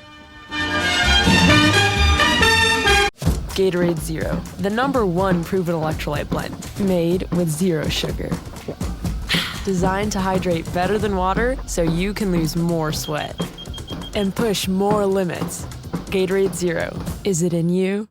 Speaker 2: Gatorade Zero, the #1 proven electrolyte blend, made with zero sugar. Designed to hydrate better than water so you can lose more sweat and push more limits. Gatorade Zero, is it in you?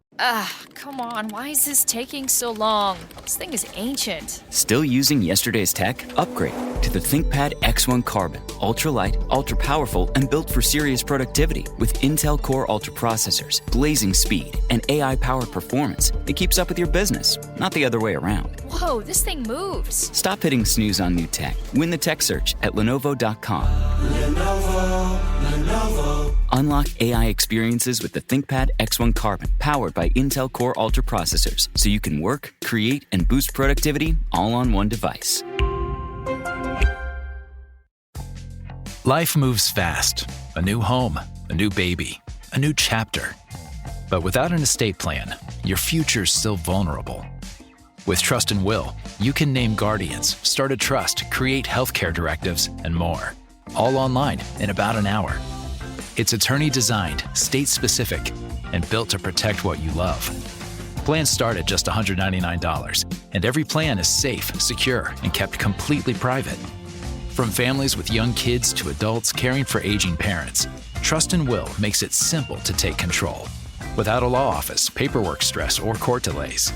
Speaker 3: Come on, why is this taking so long? This thing is ancient.
Speaker 4: Still using yesterday's tech? Upgrade to the ThinkPad X1 Carbon. Ultra-light, ultra-powerful, and built for serious productivity. With Intel Core Ultra processors, blazing speed, and AI-powered performance, it keeps up with your business, not the other way around.
Speaker 3: Whoa, this thing moves.
Speaker 4: Stop hitting snooze on new tech. Win the tech search at Lenovo.com. Lenovo. Unlock AI experiences with the ThinkPad X1 Carbon, powered by Intel Core Ultra processors, so you can work, create, and boost productivity all on one device.
Speaker 11: Life moves fast. A new home, a new baby, a new chapter. But without an estate plan, your future's still vulnerable. With Trust and Will, you can name guardians, start a trust, create healthcare directives, and more. All online in about an hour. It's attorney-designed, state-specific, and built to protect what you love. Plans start at just $199, and every plan is safe, secure, and kept completely private. From families with young kids to adults caring for aging parents, Trust and Will makes it simple to take control, without a law office, paperwork stress, or court delays.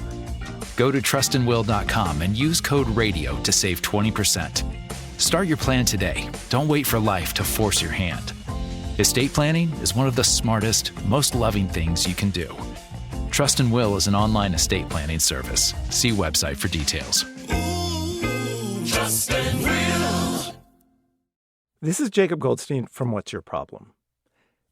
Speaker 11: Go to trustandwill.com and use code RADIO to save 20%. Start your plan today. Don't wait for life to force your hand. Estate planning is one of the smartest, most loving things you can do. Trust and Will is an online estate planning service. See website for details.
Speaker 14: Trust and Will. This is Jacob Goldstein from What's Your Problem?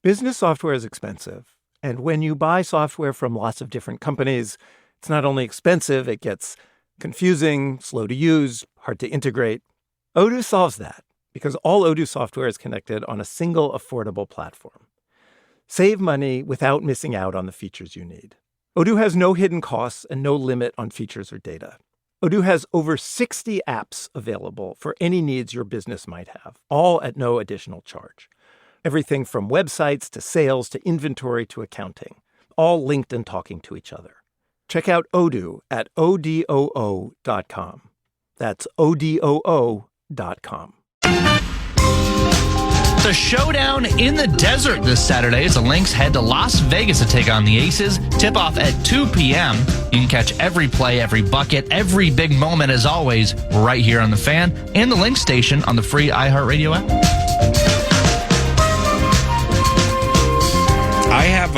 Speaker 14: Business software is expensive, and when you buy software from lots of different companies, it's not only expensive, it gets confusing, slow to use, hard to integrate. Odoo solves that, because all Odoo software is connected on a single affordable platform. Save money without missing out on the features you need. Odoo has no hidden costs and no limit on features or data. Odoo has over 60 apps available for any needs your business might have, all at no additional charge. Everything from websites to sales to inventory to accounting, all linked and talking to each other. Check out Odoo at odoo.com. That's odoo.com.
Speaker 7: The showdown in the desert this Saturday as the Lynx head to Las Vegas to take on the Aces. Tip-off at 2 p.m. You can catch every play, every bucket, every big moment, as always, right here on The Fan and the Lynx station on the free iHeartRadio app.
Speaker 8: I have,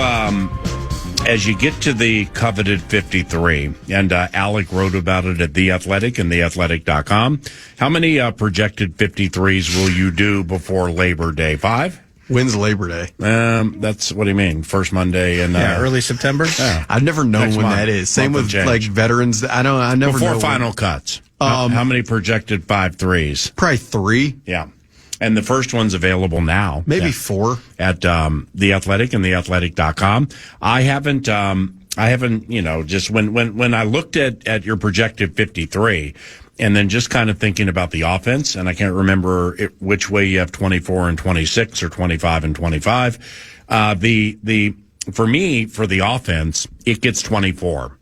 Speaker 8: as you get to the coveted 53, and Alec wrote about it at The Athletic and theathletic.com. How many projected 53s will you do before Labor Day? 5?
Speaker 9: When's Labor Day?
Speaker 8: That's what do you mean? First Monday in
Speaker 10: early September.
Speaker 8: Yeah.
Speaker 9: I've never known when that is. Same with like veterans. I never
Speaker 8: before
Speaker 9: know
Speaker 8: final cuts. How many projected 5-3s?
Speaker 9: Probably 3.
Speaker 8: Yeah. And the first one's available now.
Speaker 9: Maybe 4.
Speaker 8: At The Athletic and theathletic.com. I haven't, just when I looked at your projected 53 and then just kind of thinking about the offense, and I can't remember which way you have 24 and 26 or 25 and 25. For me, for the offense, it gets 24.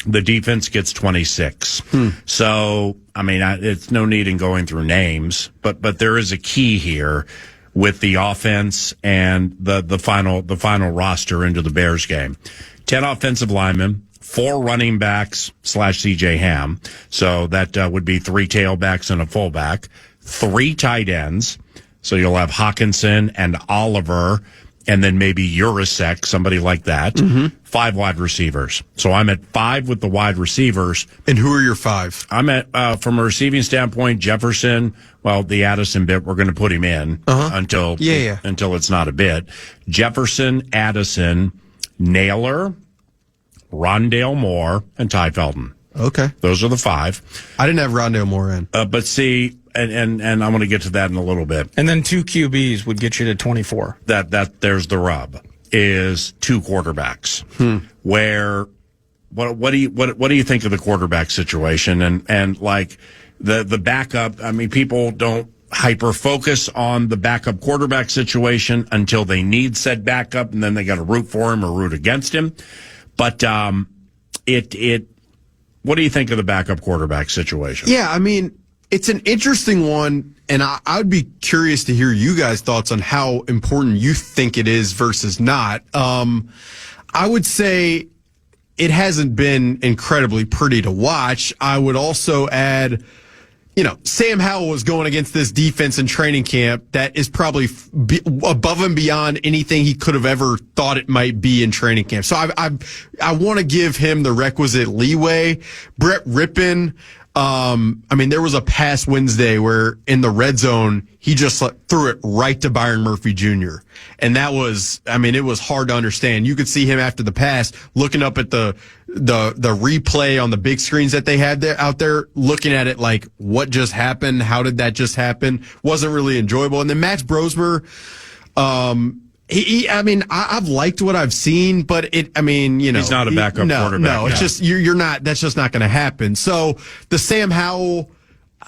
Speaker 8: The defense gets 26. So, I mean, it's no need in going through names, but there is a key here with the offense and the final roster into the Bears game. 10 offensive linemen, 4 running backs / CJ Ham. So that would be 3 tailbacks and a fullback, 3 tight ends. So you'll have Hawkinson and Oliver, and then maybe Urasek, somebody like that. 5 wide receivers. So I'm at 5 with the wide receivers.
Speaker 9: And who are your 5?
Speaker 8: I'm at, from a receiving standpoint, Jefferson. Well, the Addison bit, we're going to put him in until it's not a bit. Jefferson, Addison, Naylor, Rondale Moore, and Ty Felton.
Speaker 9: Okay.
Speaker 8: Those are the 5.
Speaker 9: I didn't have Rondale Moore in.
Speaker 8: But see, and I want to get to that in a little bit.
Speaker 10: And then 2 QBs would get you to 24.
Speaker 8: There's the rub, is 2 quarterbacks. Where what do you think of the quarterback situation and like the backup? I mean, people don't hyper focus on the backup quarterback situation until they need said backup, and then they got to root for him or root against him. But what do you think of the backup quarterback situation?
Speaker 9: Yeah, I mean, it's an interesting one, and I would be curious to hear you guys' thoughts on how important you think it is versus not. I would say it hasn't been incredibly pretty to watch. I would also add, Sam Howell was going against this defense in training camp that is probably above and beyond anything he could have ever thought it might be in training camp. So I want to give him the requisite leeway. Brett Rippon, there was a pass Wednesday where in the red zone, he just threw it right to Byron Murphy Jr. And that was, it was hard to understand. You could see him after the pass looking up at the replay on the big screens that they had out there, looking at it like, what just happened? How did that just happen? Wasn't really enjoyable. And then Max Brosmer, I've liked what I've seen, but he's
Speaker 8: not a backup quarterback.
Speaker 9: No, it's just, you're not, that's just not going to happen. So the Sam Howell,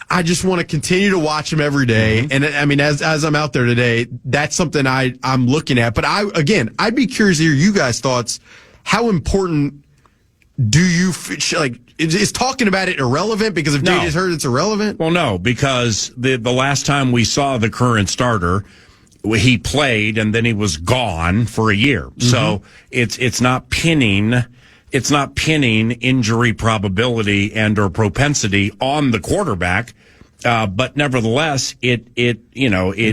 Speaker 9: I just want to continue to watch him every day. Mm-hmm. And as I'm out there today, that's something I'm looking at. But I'd be curious to hear you guys' thoughts. How important do you is talking about it irrelevant? Because if JJ's hurt, it's irrelevant?
Speaker 8: Well, no, because the last time we saw the current starter, he played and then he was gone for a year. Mm-hmm. So it's not pinning injury probability and or propensity on the quarterback. But nevertheless, it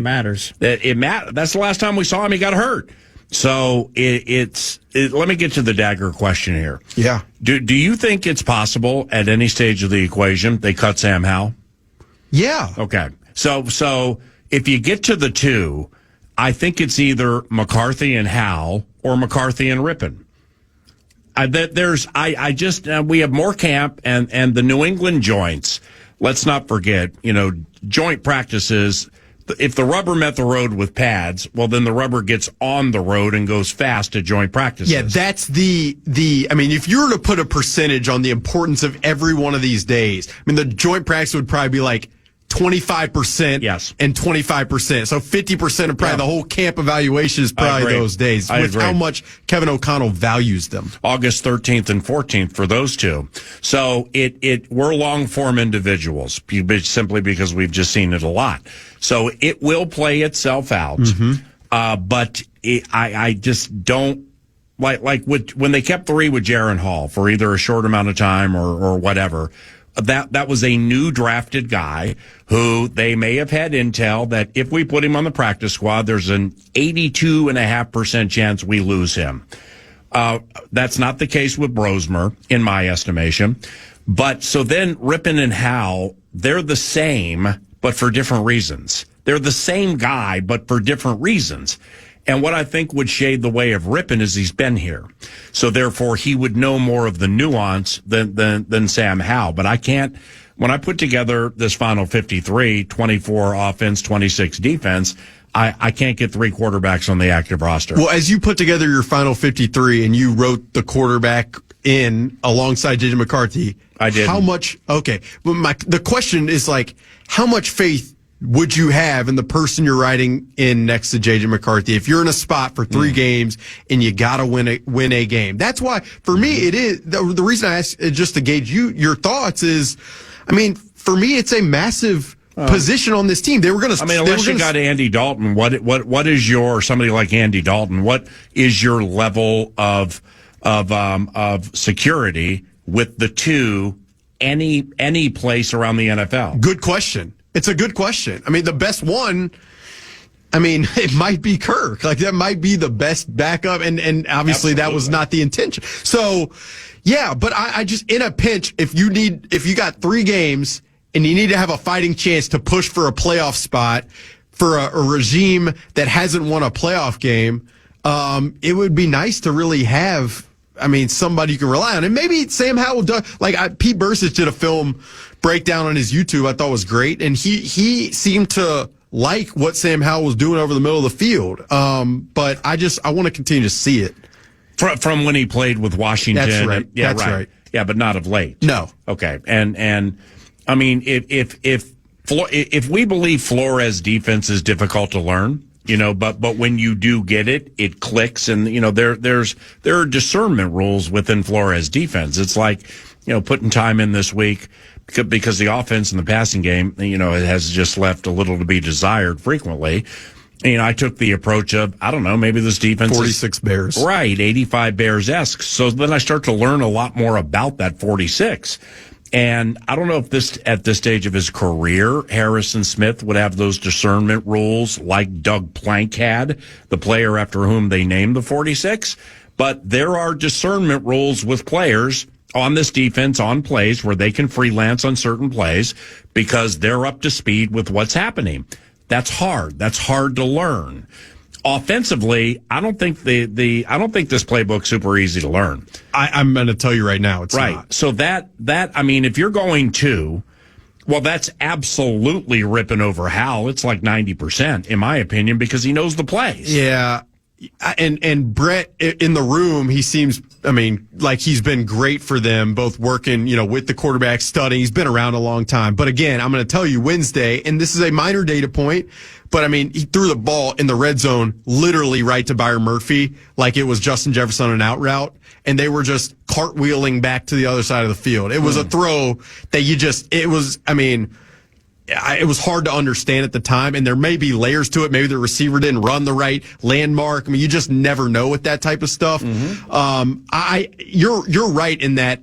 Speaker 10: matters.
Speaker 8: It matters. That's the last time we saw him. He got hurt. So let me get to the dagger question here.
Speaker 9: Yeah.
Speaker 8: Do you think it's possible at any stage of the equation they cut Sam Howell?
Speaker 9: Yeah.
Speaker 8: Okay. So if you get to the two, I think it's either McCarthy and Howell or McCarthy and Rippon. We have more camp and the New England joints. Let's not forget, joint practices. If the rubber met the road with pads, well, then the rubber gets on the road and goes fast to joint practices.
Speaker 9: Yeah, that's if you were to put a percentage on the importance of every one of these days, the joint practice would probably be like 25%,
Speaker 8: yes,
Speaker 9: and 25%. So 50% of probably the whole camp evaluation is probably those days.
Speaker 8: I
Speaker 9: with
Speaker 8: agree.
Speaker 9: How much Kevin O'Connell values them.
Speaker 8: August 13th and 14th for those two. So we're long form individuals simply because we've just seen it a lot. So it will play itself out. Mm-hmm. But I just don't when they kept 3 with Jaron Hall for either a short amount of time or whatever. That was a new drafted guy who they may have had intel that if we put him on the practice squad, there's an 82.5% chance we lose him. That's not the case with Brosmer, in my estimation. But so then Rippon and Howell, they're the same, but for different reasons. They're the same guy, but for different reasons. And what I think would shade the way of Rippon is he's been here. So therefore he would know more of the nuance than Sam Howell. But I can't, when I put together this final 53, 24 offense, 26 defense, I can't get 3 quarterbacks on the active roster.
Speaker 9: Well, as you put together your final 53 and you wrote the quarterback in alongside JJ McCarthy,
Speaker 8: I did.
Speaker 9: How much, okay. The question is how much faith would you have in the person you're writing in next to JJ McCarthy if you're in a spot for 3 games and you got to win a game? That's why, for me, it is the reason I asked just to gauge your thoughts is, for me, it's a massive position on this team. They were going to.
Speaker 8: Unless you got Andy Dalton, what is somebody like Andy Dalton? What is your level of security with the two any place around the NFL?
Speaker 9: Good question. It's a good question. The best one, it might be Kirk. That might be the best backup, and obviously Absolutely. That was not the intention. So, yeah, but I just, in a pinch, if you got 3 games and you need to have a fighting chance to push for a playoff spot for a regime that hasn't won a playoff game, it would be nice to really have, somebody you can rely on. And maybe Sam Howell does, Pete Burcich did a film breakdown on his YouTube I thought was great, and he seemed to like what Sam Howell was doing over the middle of the field. But I want to continue to see it.
Speaker 8: From when he played with Washington.
Speaker 9: That's right.
Speaker 8: That's right. Yeah, but not of late.
Speaker 9: No.
Speaker 8: Okay. And if if we believe Flores' defense is difficult to learn, but when you do get it, it clicks, and there are discernment rules within Flores' defense. It's like putting time in this week because the offense and the passing game has just left a little to be desired frequently. I took the approach of, I don't know, maybe this defense
Speaker 9: 46 Bears.
Speaker 8: Right, 85 Bears-esque. So then I start to learn a lot more about that 46. And I don't know if at this stage of his career, Harrison Smith would have those discernment rules like Doug Plank had, the player after whom they named the 46. But there are discernment rules with players on this defense, on plays where they can freelance on certain plays because they're up to speed with what's happening. That's hard. That's hard to learn. Offensively, I don't think this playbook's super easy to learn.
Speaker 9: I'm going to tell you right now, it's
Speaker 8: right.
Speaker 9: Not.
Speaker 8: So if you're going to, well, that's absolutely ripping over Hal. It's like 90%, in my opinion, because he knows the plays.
Speaker 9: Yeah. And Brett in the room, he seems, like he's been great for them, both working, with the quarterback, studying. He's been around a long time. But again, I'm going to tell you Wednesday, and this is a minor data point, but he threw the ball in the red zone literally right to Byron Murphy like it was Justin Jefferson on an out route, and they were just cartwheeling back to the other side of the field. It was a throw that it was hard to understand at the time, and there may be layers to it. Maybe the receiver didn't run the right landmark. You just never know with that type of stuff. Mm-hmm. You're right in that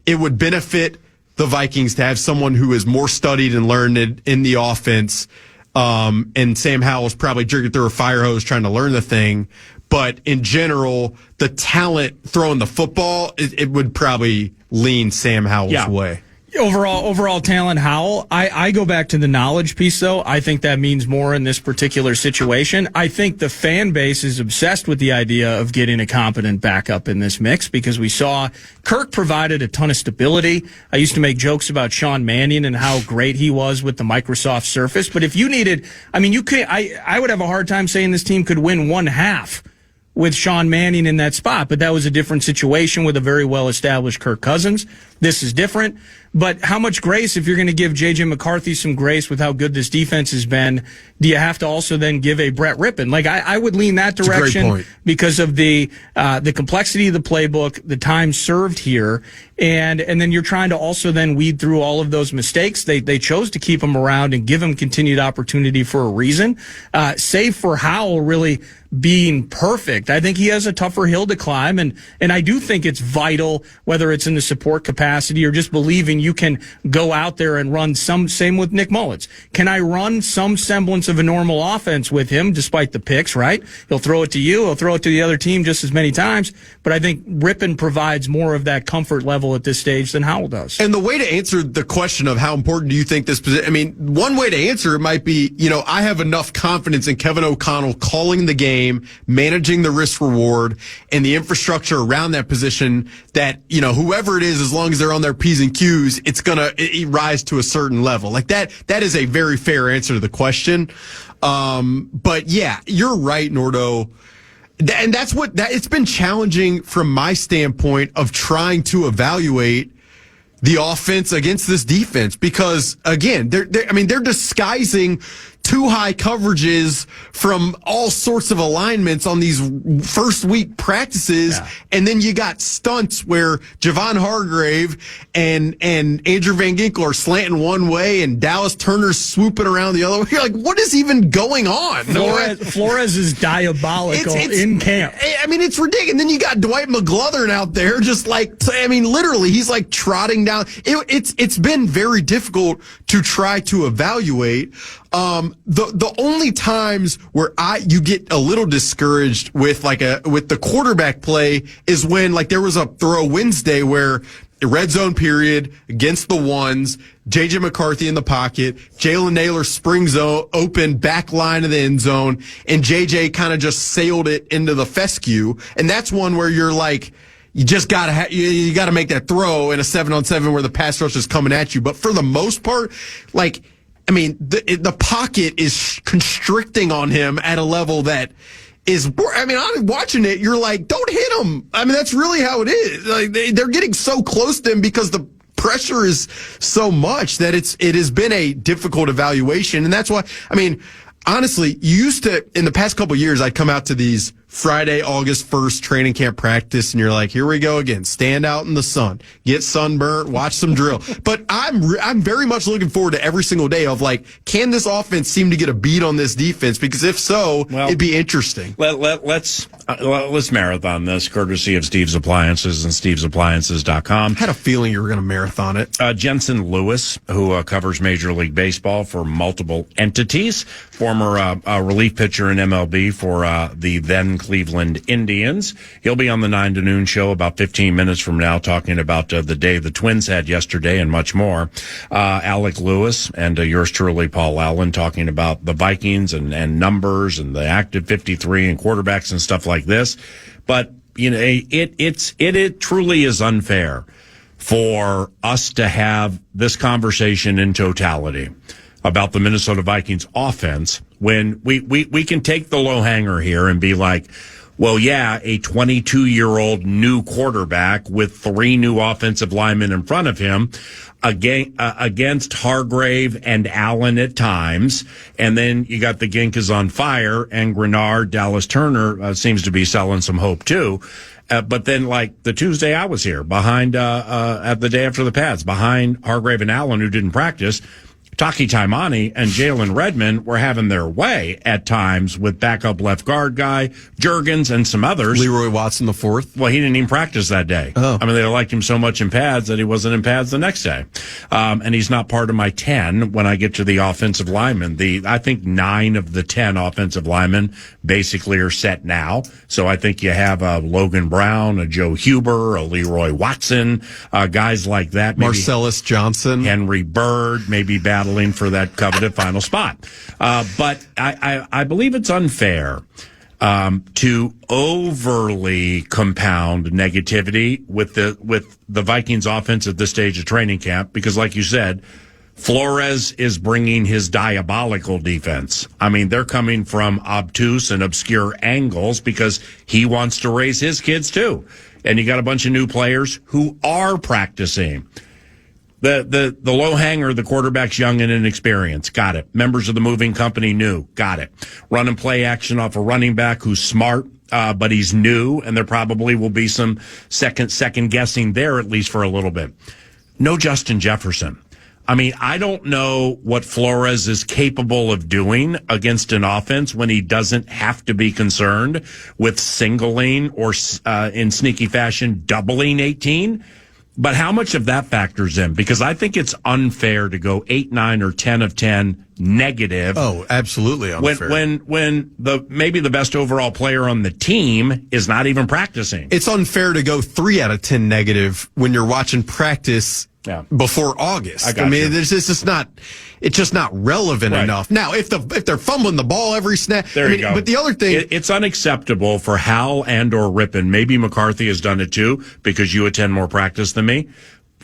Speaker 9: it would benefit the Vikings to have someone who is more studied and learned in the offense. And Sam Howell's probably jerking through a fire hose trying to learn the thing. But in general, the talent throwing the football, it would probably lean Sam Howell's way.
Speaker 10: Overall talent, Howell. I go back to the knowledge piece, though. I think that means more in this particular situation. I think the fan base is obsessed with the idea of getting a competent backup in this mix because we saw Kirk provided a ton of stability. I used to make jokes about Sean Mannion and how great he was with the Microsoft Surface. But if you needed, I would have a hard time saying this team could win one half with Sean Mannion in that spot, but that was a different situation with a very well-established Kirk Cousins. This is different. But how much grace, if you're going to give J.J. McCarthy some grace with how good this defense has been, do you have to also then give a Brett Rippon? I would lean that direction because of the complexity of the playbook, the time served here, and then you're trying to also then weed through all of those mistakes. They chose to keep him around and give him continued opportunity for a reason. Save for Howell really being perfect. I think he has a tougher hill to climb, and I do think it's vital, whether it's in the support capacity or just believing you can go out there and run same with Nick Mullins. Can I run some semblance of a normal offense with him despite the picks, right? He'll throw it to you, he'll throw it to the other team just as many times, but I think Rippon provides more of that comfort level at this stage than Howell does.
Speaker 9: And the way to answer the question of how important do you think this position, one way to answer it might be, I have enough confidence in Kevin O'Connell calling the game, managing the risk reward, and the infrastructure around that position that, whoever it is, as long as they're on their P's and Q's, it's going to rise to a certain level. That is a very fair answer to the question. But yeah, you're right, Nordo. And that's it's been challenging from my standpoint of trying to evaluate the offense against this defense because again, they're disguising too high coverages from all sorts of alignments on these first week practices. Yeah. And then you got stunts where Javon Hargrave and Andrew Van Ginkel are slanting one way and Dallas Turner's swooping around the other way. You're like, what is even going on?
Speaker 10: Flores is diabolical in camp.
Speaker 9: It's ridiculous. And then you got Dwight McGlothern out there just literally he's like trotting down. It's been very difficult to try to evaluate. The only times where you get a little discouraged with the quarterback play is when there was a throw Wednesday where the red zone period against the ones, J.J. McCarthy in the pocket, Jalen Naylor springs open back line of the end zone, and J.J. kind of just sailed it into the fescue. And that's one where you're like, you just gotta you gotta make that throw in a 7-on-7 where the pass rush is coming at you. But for the most part, the pocket is constricting on him at a level that is, I'm watching it, you're like, don't hit him. That's really how it is. They're getting so close to him because the pressure is so much that it has been a difficult evaluation. And that's why, I mean, honestly, you used to, in the past couple of years, I'd come out to these Friday, August 1st training camp practice, and you're like, here we go again. Stand out in the sun, get sunburnt, watch some drill. But I'm very much looking forward to every single day of like, can this offense seem to get a beat on this defense? Because if so, it'd be interesting.
Speaker 8: Let's marathon this, courtesy of Steve's Appliances and stevesappliances.com.
Speaker 9: I had a feeling you were going to marathon it.
Speaker 8: Jensen Lewis, who covers Major League Baseball for multiple entities, former relief pitcher in MLB for the then Cleveland Indians. He'll be on the 9 to noon show about 15 minutes from now, talking about the day the Twins had yesterday and much more. Alec Lewis and yours truly, Paul Allen, talking about the Vikings and numbers and the active 53 and quarterbacks and stuff like this. But, you know, it truly is unfair for us to have this conversation in totality about the Minnesota Vikings offense when we can take the low hanger here and be like, well, yeah, a 22-year-old new quarterback with 3 new offensive linemen in front of him against Hargrave and Allen at times. And then you got the Gink is on fire, and Grenard, Dallas Turner seems to be selling some hope too. But then, like the Tuesday I was here behind at the day after the pads, behind Hargrave and Allen, who didn't practice, Taki Taimani and Jalen Redmond were having their way at times with backup left guard guy, Juergens, and some others.
Speaker 9: Leroy Watson the fourth.
Speaker 8: Well, he didn't even practice that day.
Speaker 9: Oh.
Speaker 8: I mean, they liked him so much in pads that he wasn't in pads the next day. And he's not part of my 10 when I get to the offensive linemen. I think 9 of the 10 offensive linemen basically are set now. So I think you have a Logan Brown, a Joe Huber, a Leroy Watson, guys like that. Maybe
Speaker 9: Marcellus Johnson.
Speaker 8: Henry Bird, maybe battling for that coveted final spot. But I believe it's unfair to overly compound negativity with the Vikings offense at this stage of training camp, because like you said, Flores is bringing his diabolical defense. I mean, they're coming from obtuse and obscure angles because he wants to raise his kids too. And you got a bunch of new players who are practicing. The low hanger, the quarterback's young and inexperienced. Got it. Members of the moving company new. Got it. Run and play action off a running back who's smart, but he's new, and there probably will be some second guessing there, at least for a little bit. No Justin Jefferson. I mean, I don't know what Flores is capable of doing against an offense when he doesn't have to be concerned with singling or in sneaky fashion doubling 18. But how much of that factors in? Because I think it's unfair to go 8, 9, or 10 of 10 negative.
Speaker 9: Oh, absolutely unfair.
Speaker 8: When maybe the best overall player on the team is not even practicing.
Speaker 9: It's unfair to go 3 out of 10 negative when you're watching practice before August. I mean, it's just not relevant enough. Now, if they're fumbling the ball every snap,
Speaker 8: you go.
Speaker 9: But the other thing,
Speaker 8: it's unacceptable for Howell and or Rippon. Maybe McCarthy has done it too because you attend more practice than me.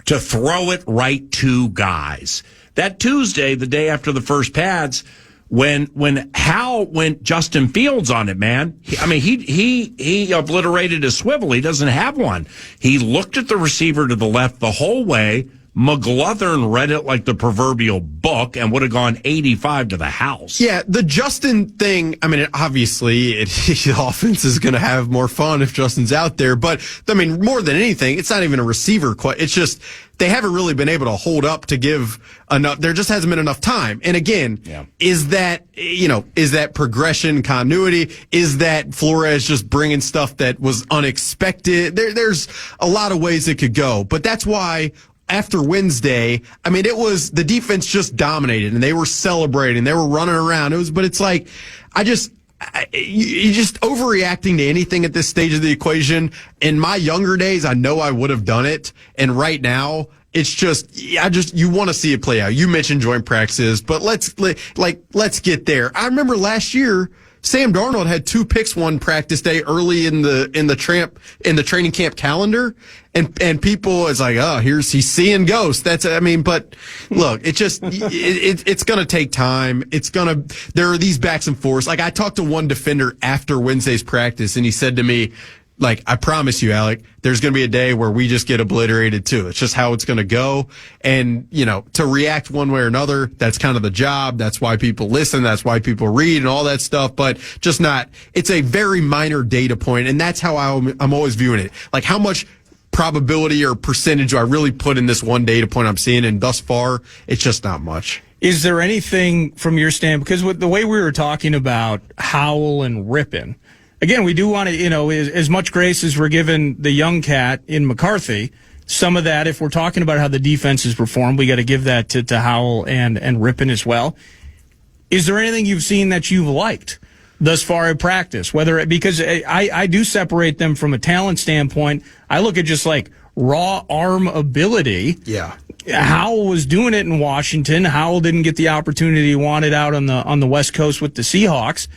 Speaker 8: To throw it right to guys. That Tuesday, the day after the first pads, when Howell went Justin Fields on it, man. He obliterated his swivel. He doesn't have one. He looked at the receiver to the left the whole way. McGlothern read it like the proverbial book and would have gone 85 to the house.
Speaker 9: Yeah, the Justin thing, I mean, obviously, the offense is going to have more fun if Justin's out there. But, I mean, more than anything, it's not even a receiver. It's just they haven't really been able to hold up to give enough. There just hasn't been enough time. And again, is that progression, continuity? Is that Flores just bringing stuff that was unexpected? There's a lot of ways it could go. But that's why after Wednesday, I mean, it was the defense just dominated and they were celebrating. They were running around. But it's like, you're just overreacting to anything at this stage of the equation. In my younger days, I know I would have done it. And right now, it's just, you want to see it play out. You mentioned joint practices, but let's get there. I remember last year, Sam Darnold had 2 picks one practice day early in the training camp calendar, and people is like, oh, he's seeing ghosts. But look, it's gonna take time. There are these backs and forths. Like I talked to one defender after Wednesday's practice, and he said to me, like, I promise you, Alec, there's going to be a day where we just get obliterated too. It's just how it's going to go. And, to react one way or another, that's kind of the job. That's why people listen. That's why people read and all that stuff. But just not, it's a very minor data point. And that's how I'm always viewing it. Like, how much probability or percentage do I really put in this one data point I'm seeing? And thus far, it's just not much.
Speaker 10: Is there anything from your standpoint, because with the way we were talking about Howell and Rippon, again, we do want to, as much grace as we're giving the young cat in McCarthy, some of that, if we're talking about how the defense has performed, we got to give that to Howell and Rippon as well. Is there anything you've seen that you've liked thus far in practice? Because I do separate them from a talent standpoint. I look at just like raw arm ability.
Speaker 9: Yeah.
Speaker 10: Howell was doing it in Washington. Howell didn't get the opportunity he wanted out on the West Coast with the Seahawks.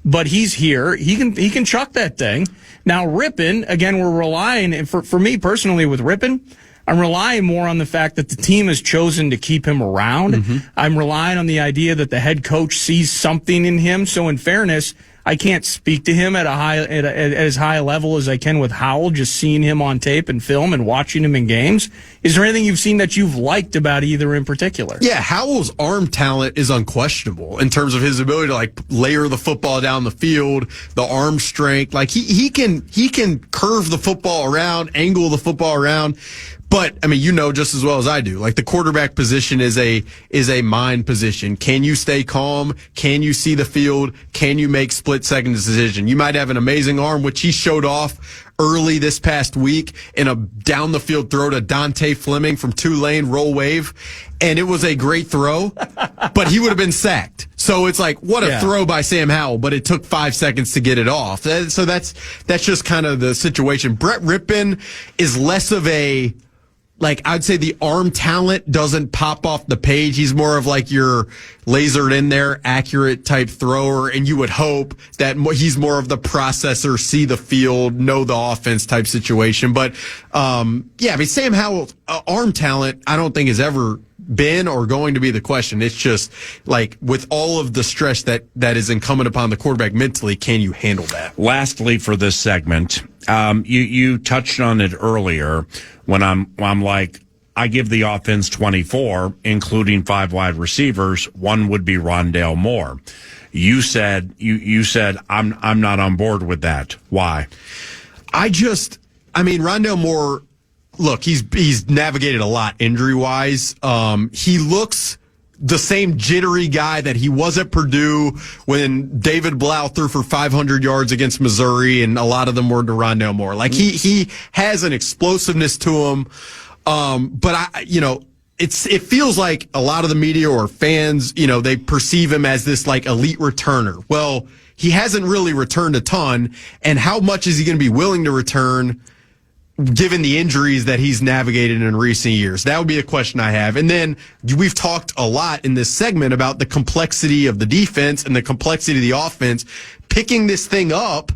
Speaker 10: But he's here. He can chuck that thing. Now, Rippon, again, we're relying, for me personally with Rippon, I'm relying more on the fact that the team has chosen to keep him around. Mm-hmm. I'm relying on the idea that the head coach sees something in him. So in fairness, I can't speak to him at as high a level as I can with Howell, just seeing him on tape and film and watching him in games. Is there anything you've seen that you've liked about either in particular?
Speaker 9: Yeah, Howell's arm talent is unquestionable in terms of his ability to like layer the football down the field, the arm strength. Like he can curve the football around, angle the football around. But I mean, just as well as I do, like the quarterback position is a mind position. Can you stay calm? Can you see the field? Can you make split-second decision? You might have an amazing arm, which he showed off early this past week in a down-the-field throw to Dante Fleming from Tulane, roll wave. And it was a great throw, but he would have been sacked. So it's like, what a throw by Sam Howell, but it took 5 seconds to get it off. So that's just kind of the situation. Brett Rippon is less of a, like, I'd say the arm talent doesn't pop off the page. He's more of like your lasered in there, accurate type thrower. And you would hope that he's more of the processor, see the field, know the offense type situation. But, I mean, Sam Howell's arm talent, I don't think has ever been or going to be the question. It's just like with all of the stress that is incumbent upon the quarterback mentally, can you handle that?
Speaker 8: Lastly, for this segment, you touched on it earlier when I'm like, I give the offense 24, including 5 wide receivers. One would be Rondale Moore. You said I'm not on board with that. Why? Rondale Moore, look, he's navigated a lot injury-wise. He looks the same jittery guy that he was at Purdue when David Blau threw for 500 yards against Missouri, and a lot of them were to Rondale Moore. Like, he has an explosiveness to him. But it feels like a lot of the media or fans, they perceive him as this like elite returner. Well, he hasn't really returned a ton. And how much is he going to be willing to return given the injuries that he's navigated in recent years? That would be a question I have. And then we've talked a lot in this segment about the complexity of the defense and the complexity of the offense. Picking this thing up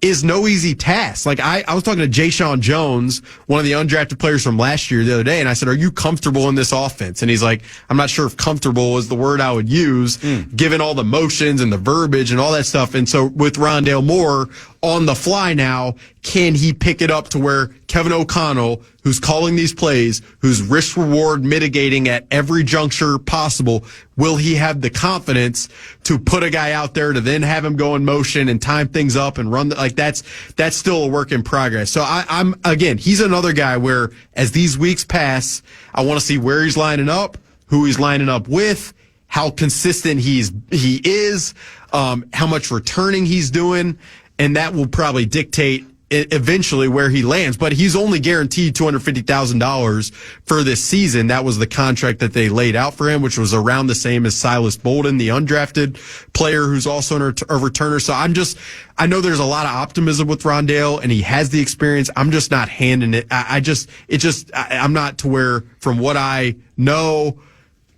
Speaker 8: is no easy task. Like, I was talking to Jay Sean Jones, one of the undrafted players from last year, the other day, and I said, are you comfortable in this offense? And he's like, I'm not sure if comfortable is the word I would use, given all the motions and the verbiage and all that stuff. And so with Rondale Moore on the fly now, can he pick it up to where Kevin O'Connell, who's calling these plays, who's risk reward mitigating at every juncture possible, will he have the confidence to put a guy out there to then have him go in motion and time things up and run that's still a work in progress. So I'm again, he's another guy where as these weeks pass, I want to see where he's lining up, who he's lining up with, how consistent he is, how much returning he's doing. And that will probably dictate eventually where he lands. But he's only guaranteed $250,000 for this season. That was the contract that they laid out for him, which was around the same as Silas Bolden, the undrafted player who's also a returner. So I know there's a lot of optimism with Rondale, and he has the experience. I'm just not handing it. I'm not to where, from what I know,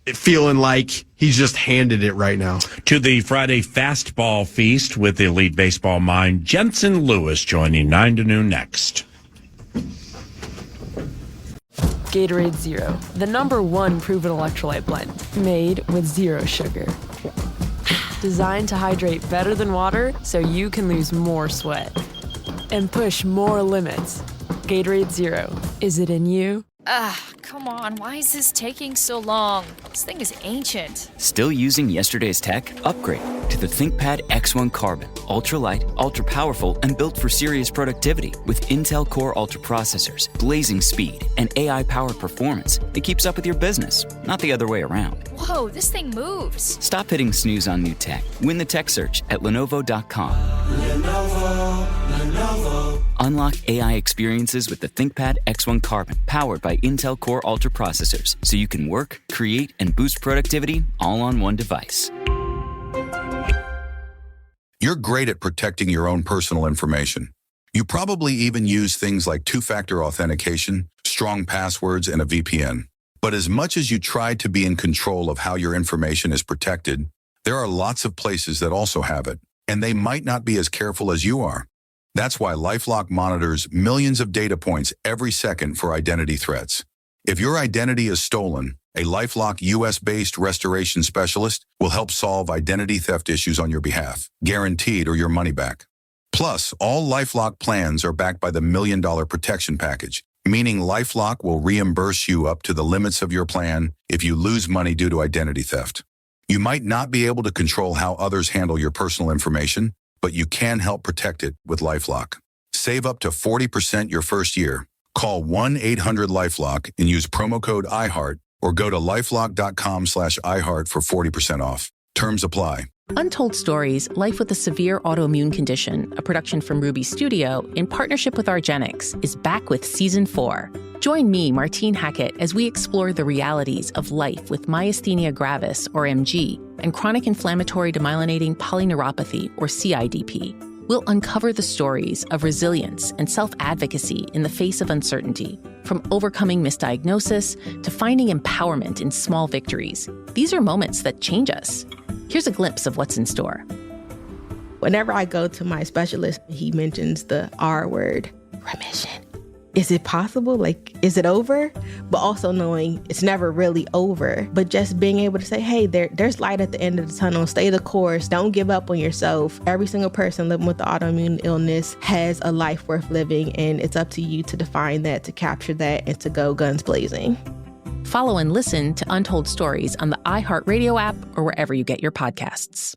Speaker 8: feeling like he's just handed it right now. To the Friday fastball feast with the Elite Baseball mind, Jensen Lewis joining 9 to noon next.
Speaker 2: Gatorade Zero, the #1 proven electrolyte blend, made with zero sugar. Designed to hydrate better than water so you can lose more sweat. and push more limits. Gatorade Zero. Is it in you?
Speaker 3: Come on, why is this taking so long? This thing is ancient.
Speaker 4: Still using yesterday's tech? Upgrade to the ThinkPad X1 Carbon. Ultra-light, ultra-powerful, and built for serious productivity with Intel Core Ultra processors, blazing speed, and AI-powered performance that keeps up with your business, not the other way around.
Speaker 3: Whoa, this thing moves.
Speaker 4: Stop hitting snooze on new tech. Win the tech search at Lenovo.com.
Speaker 15: Lenovo.
Speaker 4: Unlock AI experiences with the ThinkPad X1 Carbon, powered by Intel Core Ultra processors, so you can work, create, and boost productivity all on one device.
Speaker 16: You're great at protecting your own personal information. You probably even use things like two-factor authentication, strong passwords, and a VPN. But as much as you try to be in control of how your information is protected, there are lots of places that also have it, and they might not be as careful as you are. That's why LifeLock monitors millions of data points every second for identity threats. If your identity is stolen, a LifeLock US-based restoration specialist will help solve identity theft issues on your behalf, guaranteed or your money back. Plus, all LifeLock plans are backed by the $1 Million Protection Package, meaning LifeLock will reimburse you up to the limits of your plan if you lose money due to identity theft. You might not be able to control how others handle your personal information, but you can help protect it with LifeLock. Save up to 40% your first year. Call 1-800-LifeLock and use promo code iHeart, or go to lifelock.com/iHeart for 40% off. Terms apply.
Speaker 6: Untold Stories, Life with a Severe Autoimmune Condition, a production from Ruby Studio in partnership with Argenix, is back with Season 4. Join me, Martine Hackett, as we explore the realities of life with myasthenia gravis, or MG, and chronic inflammatory demyelinating polyneuropathy, or CIDP. We'll uncover the stories of resilience and self-advocacy in the face of uncertainty, from overcoming misdiagnosis to finding empowerment in small victories. These are moments that change us. Here's a glimpse of what's in store.
Speaker 17: Whenever I go to my specialist, he mentions the R word, remission. Is it possible? Like, is it over? But also knowing it's never really over. But just being able to say, hey, there's light at the end of the tunnel. Stay the course. Don't give up on yourself. Every single person living with the autoimmune illness has a life worth living, and it's up to you to define that, to capture that, and to go guns blazing.
Speaker 6: Follow and listen to Untold Stories on the iHeartRadio app or wherever you get your podcasts.